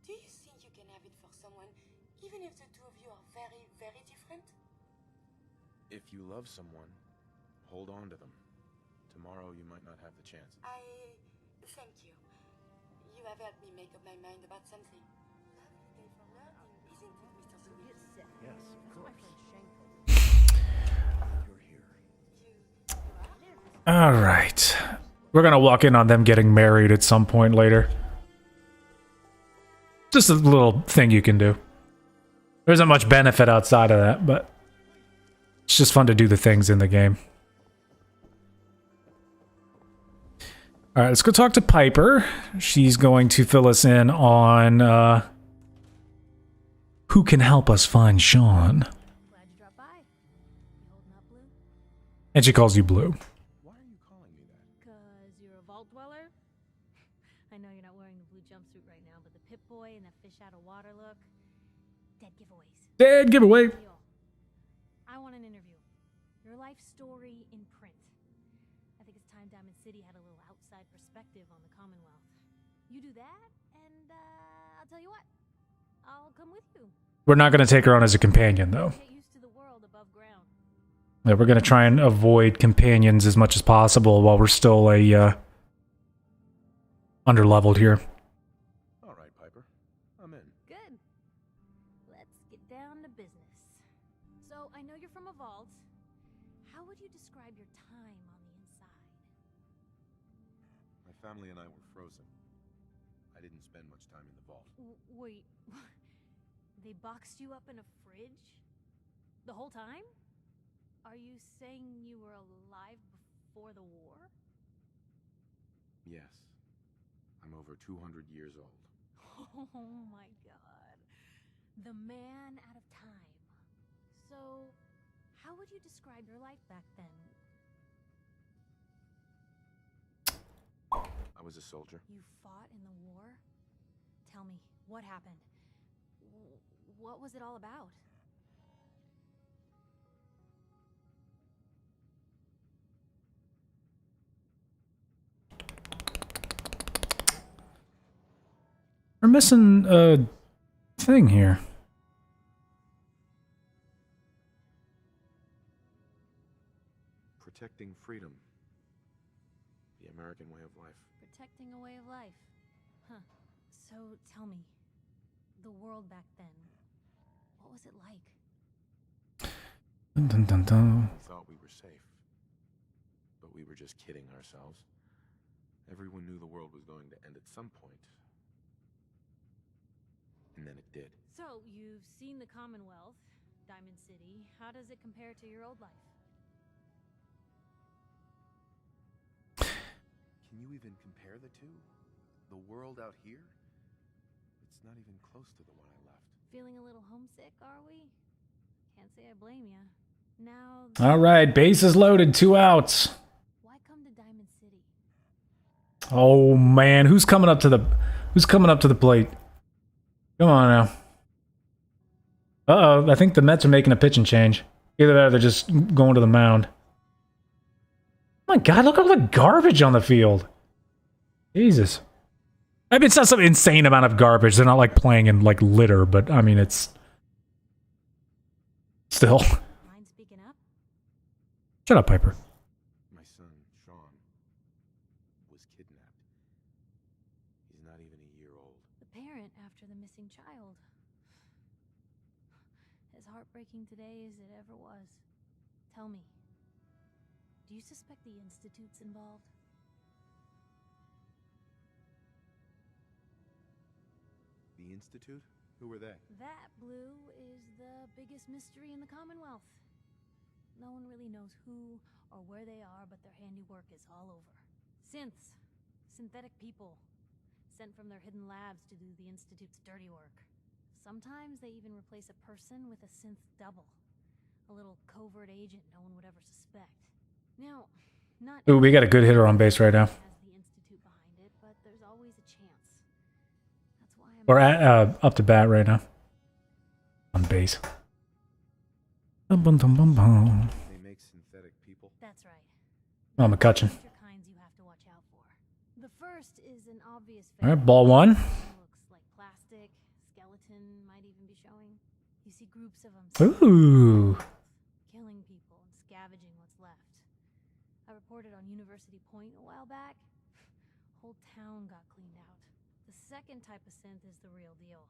Do you think you can have it for someone, even if the two of you are very, very different? If you love someone, hold on to them. Tomorrow you might not have the chance. Thank you. You have helped me make up my mind about something. Lovely day for learning, isn't it, Mr. Smith? Yes, of course. You're here. All right. We're going to walk in on them getting married at some point later. Just a little thing you can do. There isn't much benefit outside of that, but it's just fun to do the things in the game. All right, let's go talk to Piper. She's going to fill us in on who can help us find Sean. Glad you dropped by. You holding up, Blue? And she calls you Blue. Why are you calling me that? Cause you're a vault dweller? I know you're not wearing the blue jumpsuit right now, but the Pip-Boy and that fish out of water look. Dead giveaways. Dead giveaway. Deal. I want an interview. Your life story in print. I think it's time Diamond City had a little outside perspective on the Commonwealth. You do that, and I'll tell you what. I'll come with you. We're not going to take her on as a companion, though. Get used to the world above ground. Yeah, we're going to try and avoid companions as much as possible while we're still underleveled here. All right, Piper. I'm in. Good. Let's get down to business. So, I know you're from a vault. How would you describe your time on the inside? My family and I were frozen. I didn't spend much time in the vault. Wait, they boxed you up in a fridge? The whole time? Are you saying you were alive before the war? Yes. I'm over 200 years old. Oh my god. The man out of time. So, how would you describe your life back then? I was a soldier. You fought in the war? Tell me, what happened? What was it all about? We're missing a thing here. Protecting freedom. The American way of life. Protecting a way of life. Huh. So tell me, the world back then, what was it like? Dun, dun, dun, dun. We thought we were safe. But we were just kidding ourselves. Everyone knew the world was going to end at some point. And then it did. So, you've seen the Commonwealth, Diamond City. How does it compare to your old life? Can you even compare the two? The world out here? It's not even close to the one I left. Feeling a little homesick, are we? Can't say I blame ya. Now... All right, base is loaded. 2 outs. Why come to Diamond City? Oh man, who's coming up to the plate? Come on now. Uh-oh, I think the Mets are making a pitching change. Either that or they're just going to the mound. Oh my god, look at all the garbage on the field. Jesus. I mean, it's not some insane amount of garbage. They're not like playing in like litter, but I mean, it's still. Mind speaking up? Shut up, Piper. My son, Sean, was kidnapped. He's not even a year old. The parent after the missing child. As heartbreaking today as it ever was. Tell me, do you suspect the Institute's involved? The Institute? Who were they? That, Blue, is the biggest mystery in the Commonwealth. No one really knows who or where they are, but their handiwork is all over. Synths. Synthetic people. Sent from their hidden labs to do the Institute's dirty work. Sometimes they even replace a person with a synth double. A little covert agent no one would ever suspect. Now, not... Ooh, we got a good hitter on base right now. ...has the Institute behind it, but there's always a chance. That's why I'm... Or up to bat right now. On base. They make synthetic people? That's right. Oh, McCutcheon. Kinds you have to watch out for. The first is an obvious All right, ball one. Looks like plastic, skeleton might even be showing. You see groups of them Ooh. killing people and scavenging what's left. I reported on University Point a while back. Whole town got cleaned out. The second type of synth is the real deal.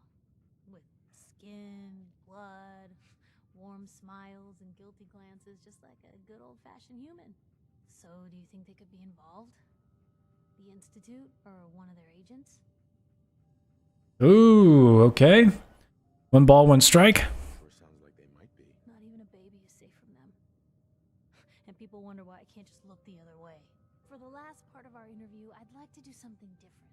With skin, blood, warm smiles, and guilty glances, just like a good old-fashioned human. So, do you think they could be involved? The Institute, or one of their agents? Ooh, okay. 1 ball, 1 strike. Sure sounds like they might be. Not even a baby is safe from them. And people wonder why I can't just look the other way. For the last part of our interview, I'd like to do something different.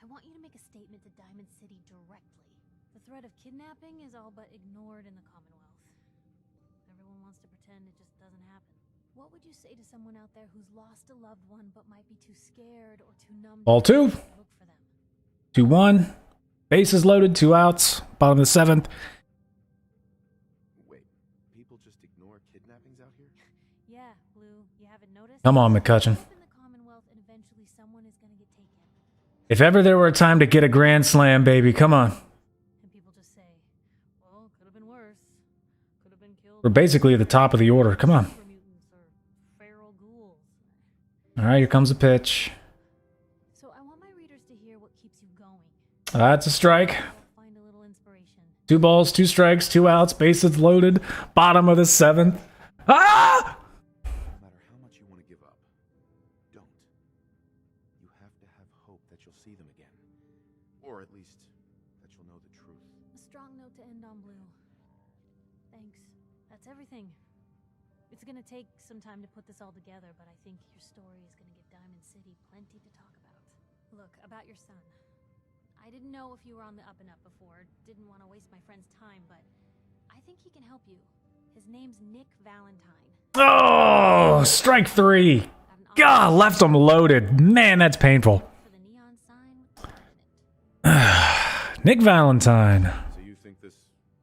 I want you to make a statement to Diamond City directly. The threat of kidnapping is all but ignored in the Commonwealth. Everyone wants to pretend it just doesn't happen. What would you say to someone out there who's lost a loved one but might be too scared or too numb Ball 2. to look for them? 2-1. Base is loaded. 2 outs. Bottom of the 7th. Wait, people just ignore kidnappings out here? Yeah, Blue, you haven't noticed? Come on, McCutcheon. In the Commonwealth, and eventually someone is gonna get taken. If ever there were a time to get a grand slam, baby, come on. And people just say, well, could have been worse. Could have been killed. We're basically at the top of the order. Come on. Super mutants or feral ghouls. All right, here comes the pitch. So I want my readers to hear what keeps you going. That's a strike. Find a little inspiration. 2 balls, 2 strikes, 2 outs. Bases loaded. Bottom of the 7th. Ah! No matter how much you want to give up, don't. You have to have hope that you'll see them again. Or at least, that you'll know the truth. A strong note to end on, Blue. Thanks. That's everything. It's gonna take some time to put this all together, but I think your story is gonna give Diamond City plenty to talk about. Look, about your son. I didn't know if you were on the up and up before. Didn't want to waste my friend's time, but I think he can help you. His name's Nick Valentine. Oh, strike 3. God, left him loaded. Man, that's painful. For the neon sign. Nick Valentine. So you think this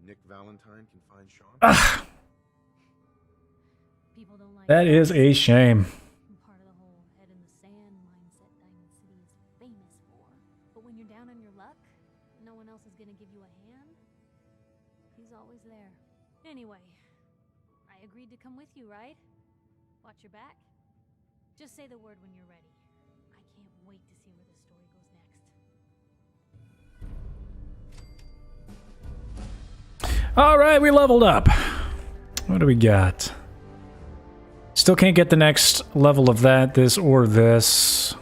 Nick Valentine can find Sean? People don't like That is a shame. part of the whole head in the sand mindset Diamond City is famous for. But when you're down on your luck, no one else is gonna give you a hand. He's always there. Anyway, I agreed to come with you, right? Watch your back. Just say the word when you're ready. I can't wait to see where this story goes next. All right, we leveled up. What do we got? Still can't get the next level of that, this, or this.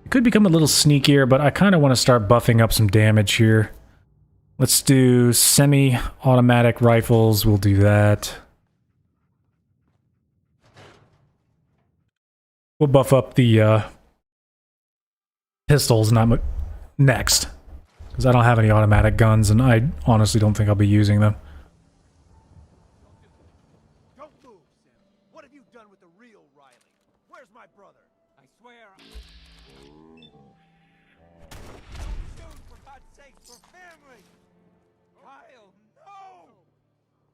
It could become a little sneakier, but I kind of want to start buffing up some damage here. Let's do semi-automatic rifles. We'll do that. We'll buff up the pistols next. Because I don't have any automatic guns, and I honestly don't think I'll be using them. Don't move, Sam. What have you done with the real Riley? Where's my brother? I swear. Don't shoot, for God's sake, for family. Kyle, no!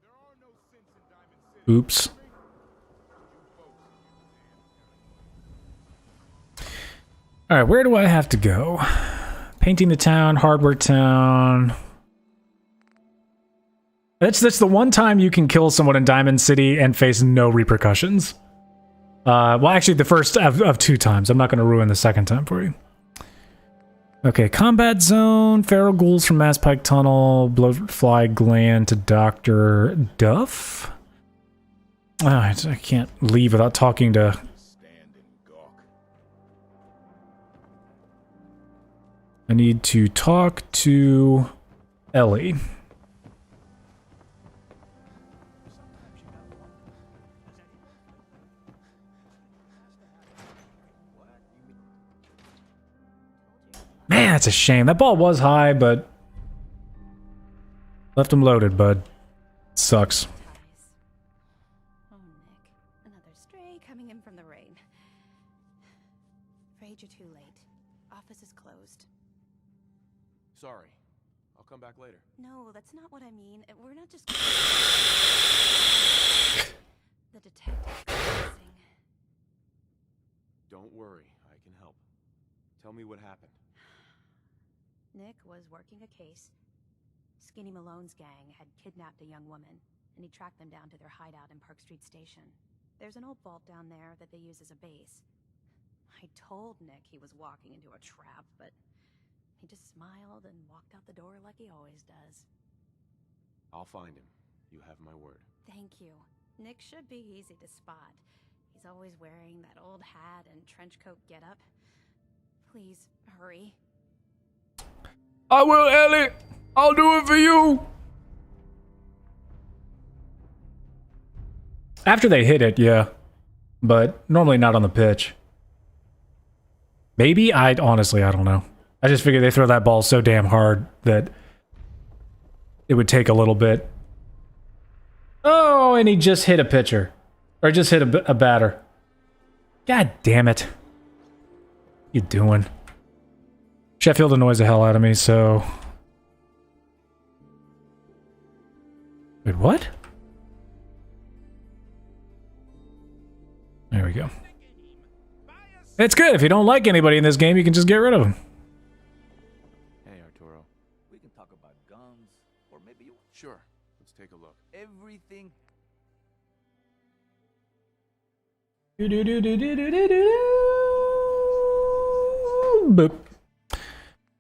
There are no sins in Diamond City. Oops. Alright, where do I have to go? Painting the town, hardware town. That's the one time you can kill someone in Diamond City and face no repercussions. Well, actually, the first of 2 times. I'm not going to ruin the second time for you. Okay, combat zone, feral ghouls from Mass Pike Tunnel, blowfly gland to Dr. Duff. I can't leave without talking to... I need to talk to Ellie. Man, that's a shame. That ball was high, but left him loaded, bud. Sucks. Oh, Nick. Another stray coming in from the rain. Afraid you're too late. Office is closed. Sorry. I'll come back later. No, that's not what I mean. We're not just... The detective is missing. Don't worry. I can help. Tell me what happened. Nick was working a case. Skinny Malone's gang had kidnapped a young woman, and he tracked them down to their hideout in Park Street Station. There's an old vault down there that they use as a base. I told Nick he was walking into a trap, but he just smiled and walked out the door like he always does. I'll find him. You have my word. Thank you. Nick should be easy to spot. He's always wearing that old hat and trench coat getup. Please, hurry. I will, Ellie! I'll do it for you! After they hit it, yeah. But normally not on the pitch. Maybe? Honestly, I don't know. I just figured they throw that ball so damn hard that it would take a little bit. Oh, and he just hit a pitcher. Or just hit a batter. God damn it. What you doing? Sheffield annoys the hell out of me, so... Wait, what? There we go. It's good. If you don't like anybody in this game, you can just get rid of them. Hey, Arturo. We can talk about guns, or maybe you... Sure. Let's take a look. Everything... Boop.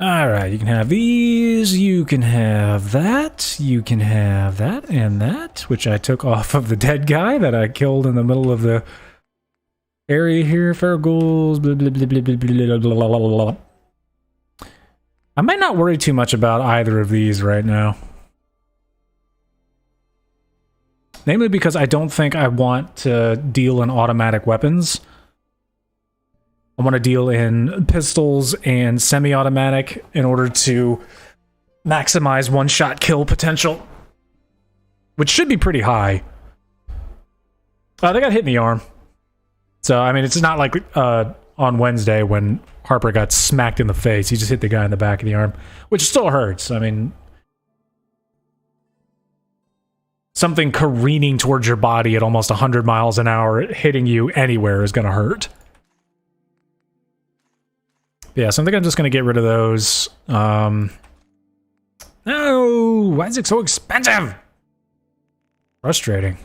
Alright, you can have these, you can have that, you can have that, and that, which I took off of the dead guy that I killed in the middle of the area here. Feral ghouls, blah, blah, blah, blah, blah, blah, blah, blah, blah. I might not worry too much about either of these right now. Namely because I don't think I want to deal in automatic weapons. I want to deal in pistols and semi-automatic in order to maximize one-shot kill potential, which should be pretty high. They got hit in the arm. So, I mean, it's not like on Wednesday when Harper got smacked in the face. He just hit the guy in the back of the arm, which still hurts. I mean, something careening towards your body at almost 100 miles an hour hitting you anywhere is going to hurt. Yeah, so I think I'm just going to get rid of those. No! Why is it so expensive? Frustrating.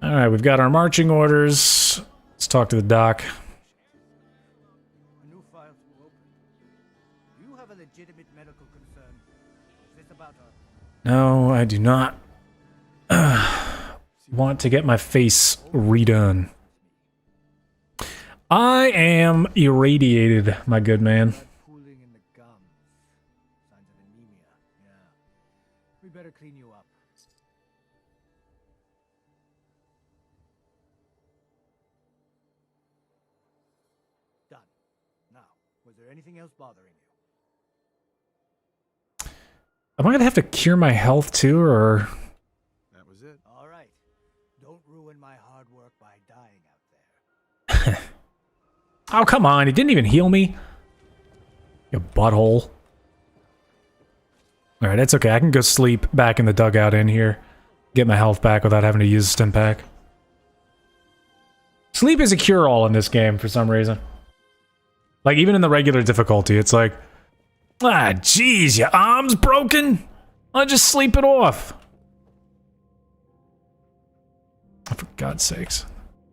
Alright, we've got our marching orders. Let's talk to the doc. A new file to open. Do you have a legitimate medical concern? Is this about a... No, I do not want to get my face redone. I am irradiated, my good man. Pooling in the gums. Signs of anemia. Yeah. We better clean you up. Done. Now, was there anything else bothering you? Am I gonna have to cure my health too, or? That was it. All right. Don't ruin my hard work by dying out there. Oh, come on. He didn't even heal me. You butthole. Alright, it's okay. I can go sleep back in the dugout in here. Get my health back without having to use a stim pack. Sleep is a cure-all in this game for some reason. Like, even in the regular difficulty, it's like, ah, jeez, your arm's broken? I'll just sleep it off. For God's sakes.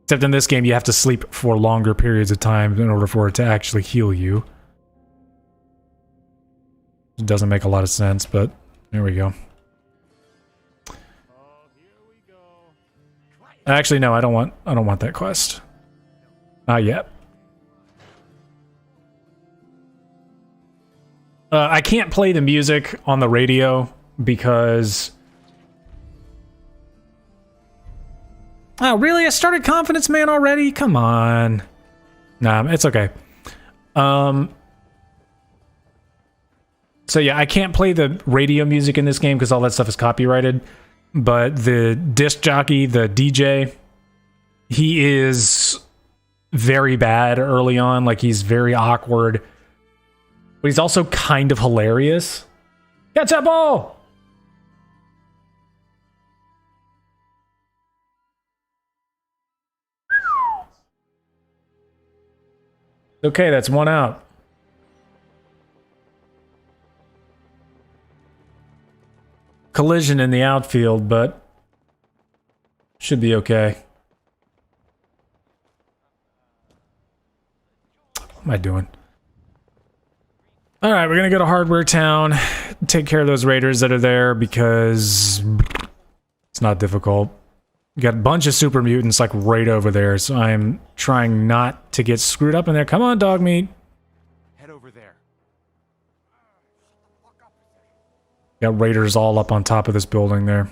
Except in this game, you have to sleep for longer periods of time in order for it to actually heal you. It doesn't make a lot of sense, but there we go. Actually, no, I don't want that quest. Not yet. I can't play the music on the radio because... Oh, really? I started Confidence Man already? Come on. Nah, it's okay. So yeah, I can't play the radio music in this game because all that stuff is copyrighted. But the disc jockey, the DJ, he is very bad early on. Like, he's very awkward. But he's also kind of hilarious. Catch that ball! Okay, that's one out. Collision in the outfield, but should be okay. What am I doing? Alright, we're gonna go to Hardware Town, take care of those raiders that are there because it's not difficult. You got a bunch of super mutants like right over there, so I'm trying not to get screwed up in there. Come on, dog meat. Head over there. Got raiders all up on top of this building there.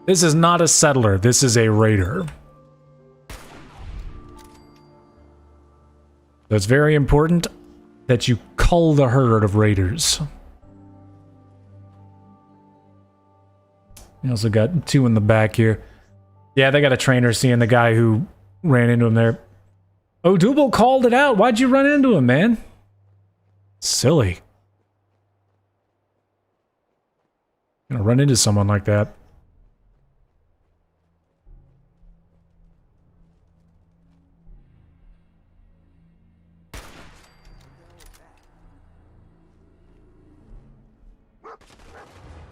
This is not a settler, this is a raider. So it's very important that you cull the herd of raiders. You also got two in the back here. Yeah, they got a trainer seeing the guy who ran into him there. Oh, Double called it out. Why'd you run into him, man? Silly. Gonna run into someone like that.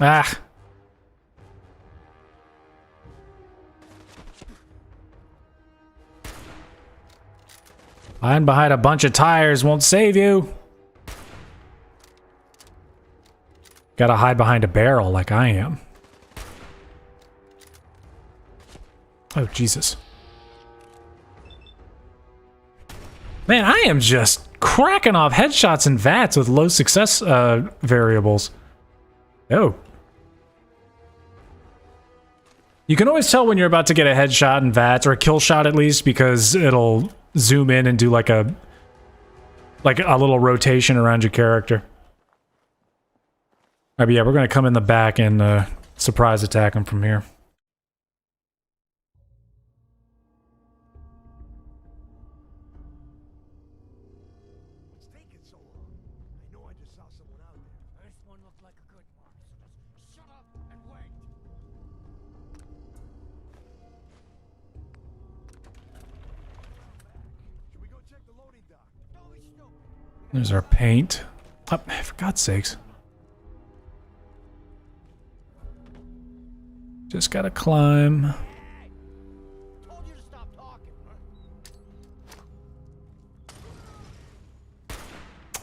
Ah. Hiding behind a bunch of tires won't save you. Gotta hide behind a barrel like I am. Oh, Jesus. Man, I am just cracking off headshots and VATs with low success variables. Oh. You can always tell when you're about to get a headshot in VATs, or a kill shot at least, because it'll zoom in and do like a little rotation around your character. Alright, but yeah, we're gonna come in the back and surprise attack him from here. What's taking so long? I know I just saw someone out there. This one looked like a good one. So just shut up and wait. Should we go check the loading dock? Don't be stupid. There's our paint. Oh, for God's sakes. Just gotta climb.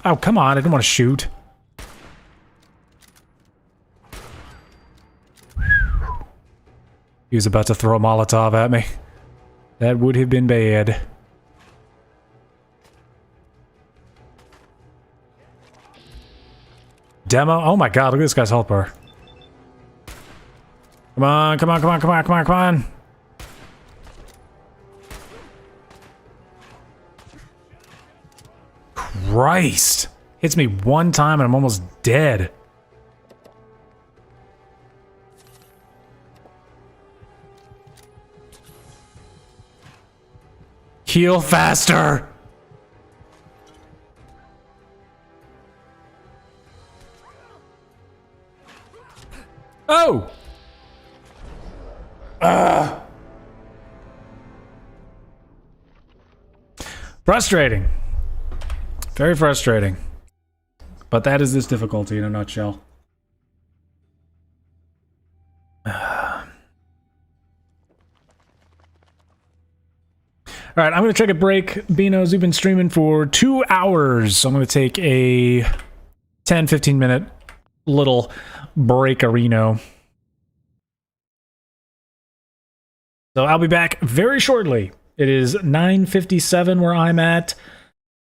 Oh, come on. I didn't want to shoot. He was about to throw a Molotov at me. That would have been bad. Demo? Oh my god, look at this guy's health bar. Come on, come on, come on, come on, come on, come on. Christ! Hits me one time and I'm almost dead. Heal faster! Oh! Frustrating. Very frustrating. But that is this difficulty in a nutshell. Alright, I'm going to take a break. Beanos, we've been streaming for 2 hours. So I'm going to take a 10-15 minute little break-arino. So I'll be back very shortly. It is 9:57 where I'm at.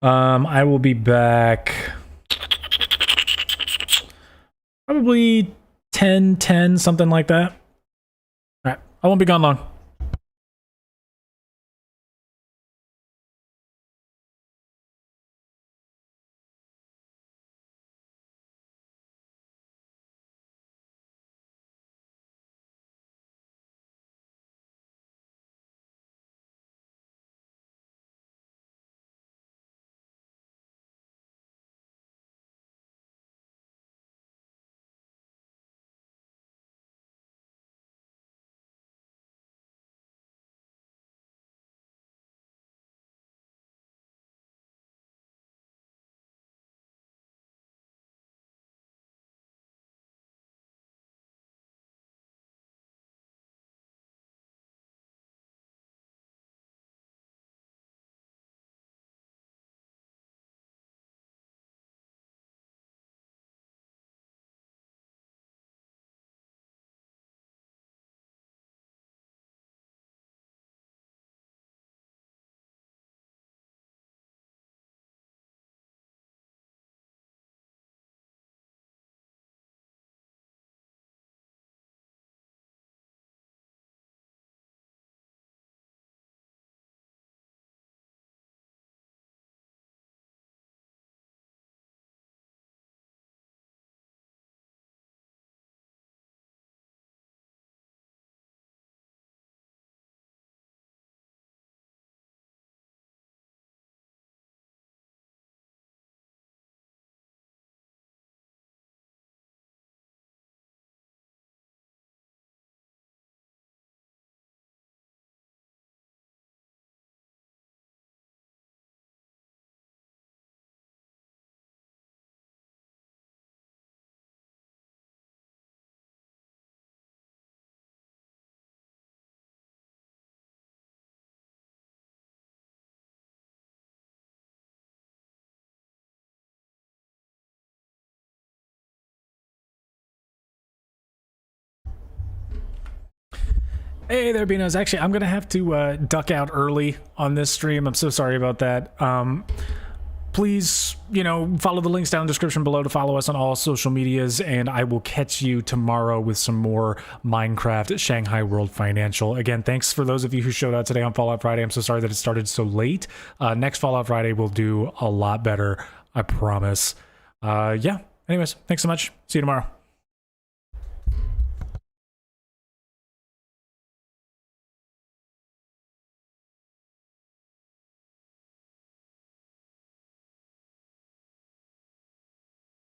I will be back probably 10:10, something like that. Alright, I won't be gone long. Hey there, Beanos. Actually, I'm going to have to duck out early on this stream. I'm so sorry about that. Please, follow the links down in the description below to follow us on all social medias, and I will catch you tomorrow with some more Minecraft Shanghai World Financial. Again, thanks for those of you who showed up today on Fallout Friday. I'm so sorry that it started so late. Next Fallout Friday will do a lot better, I promise. Yeah, anyways, thanks so much. See you tomorrow.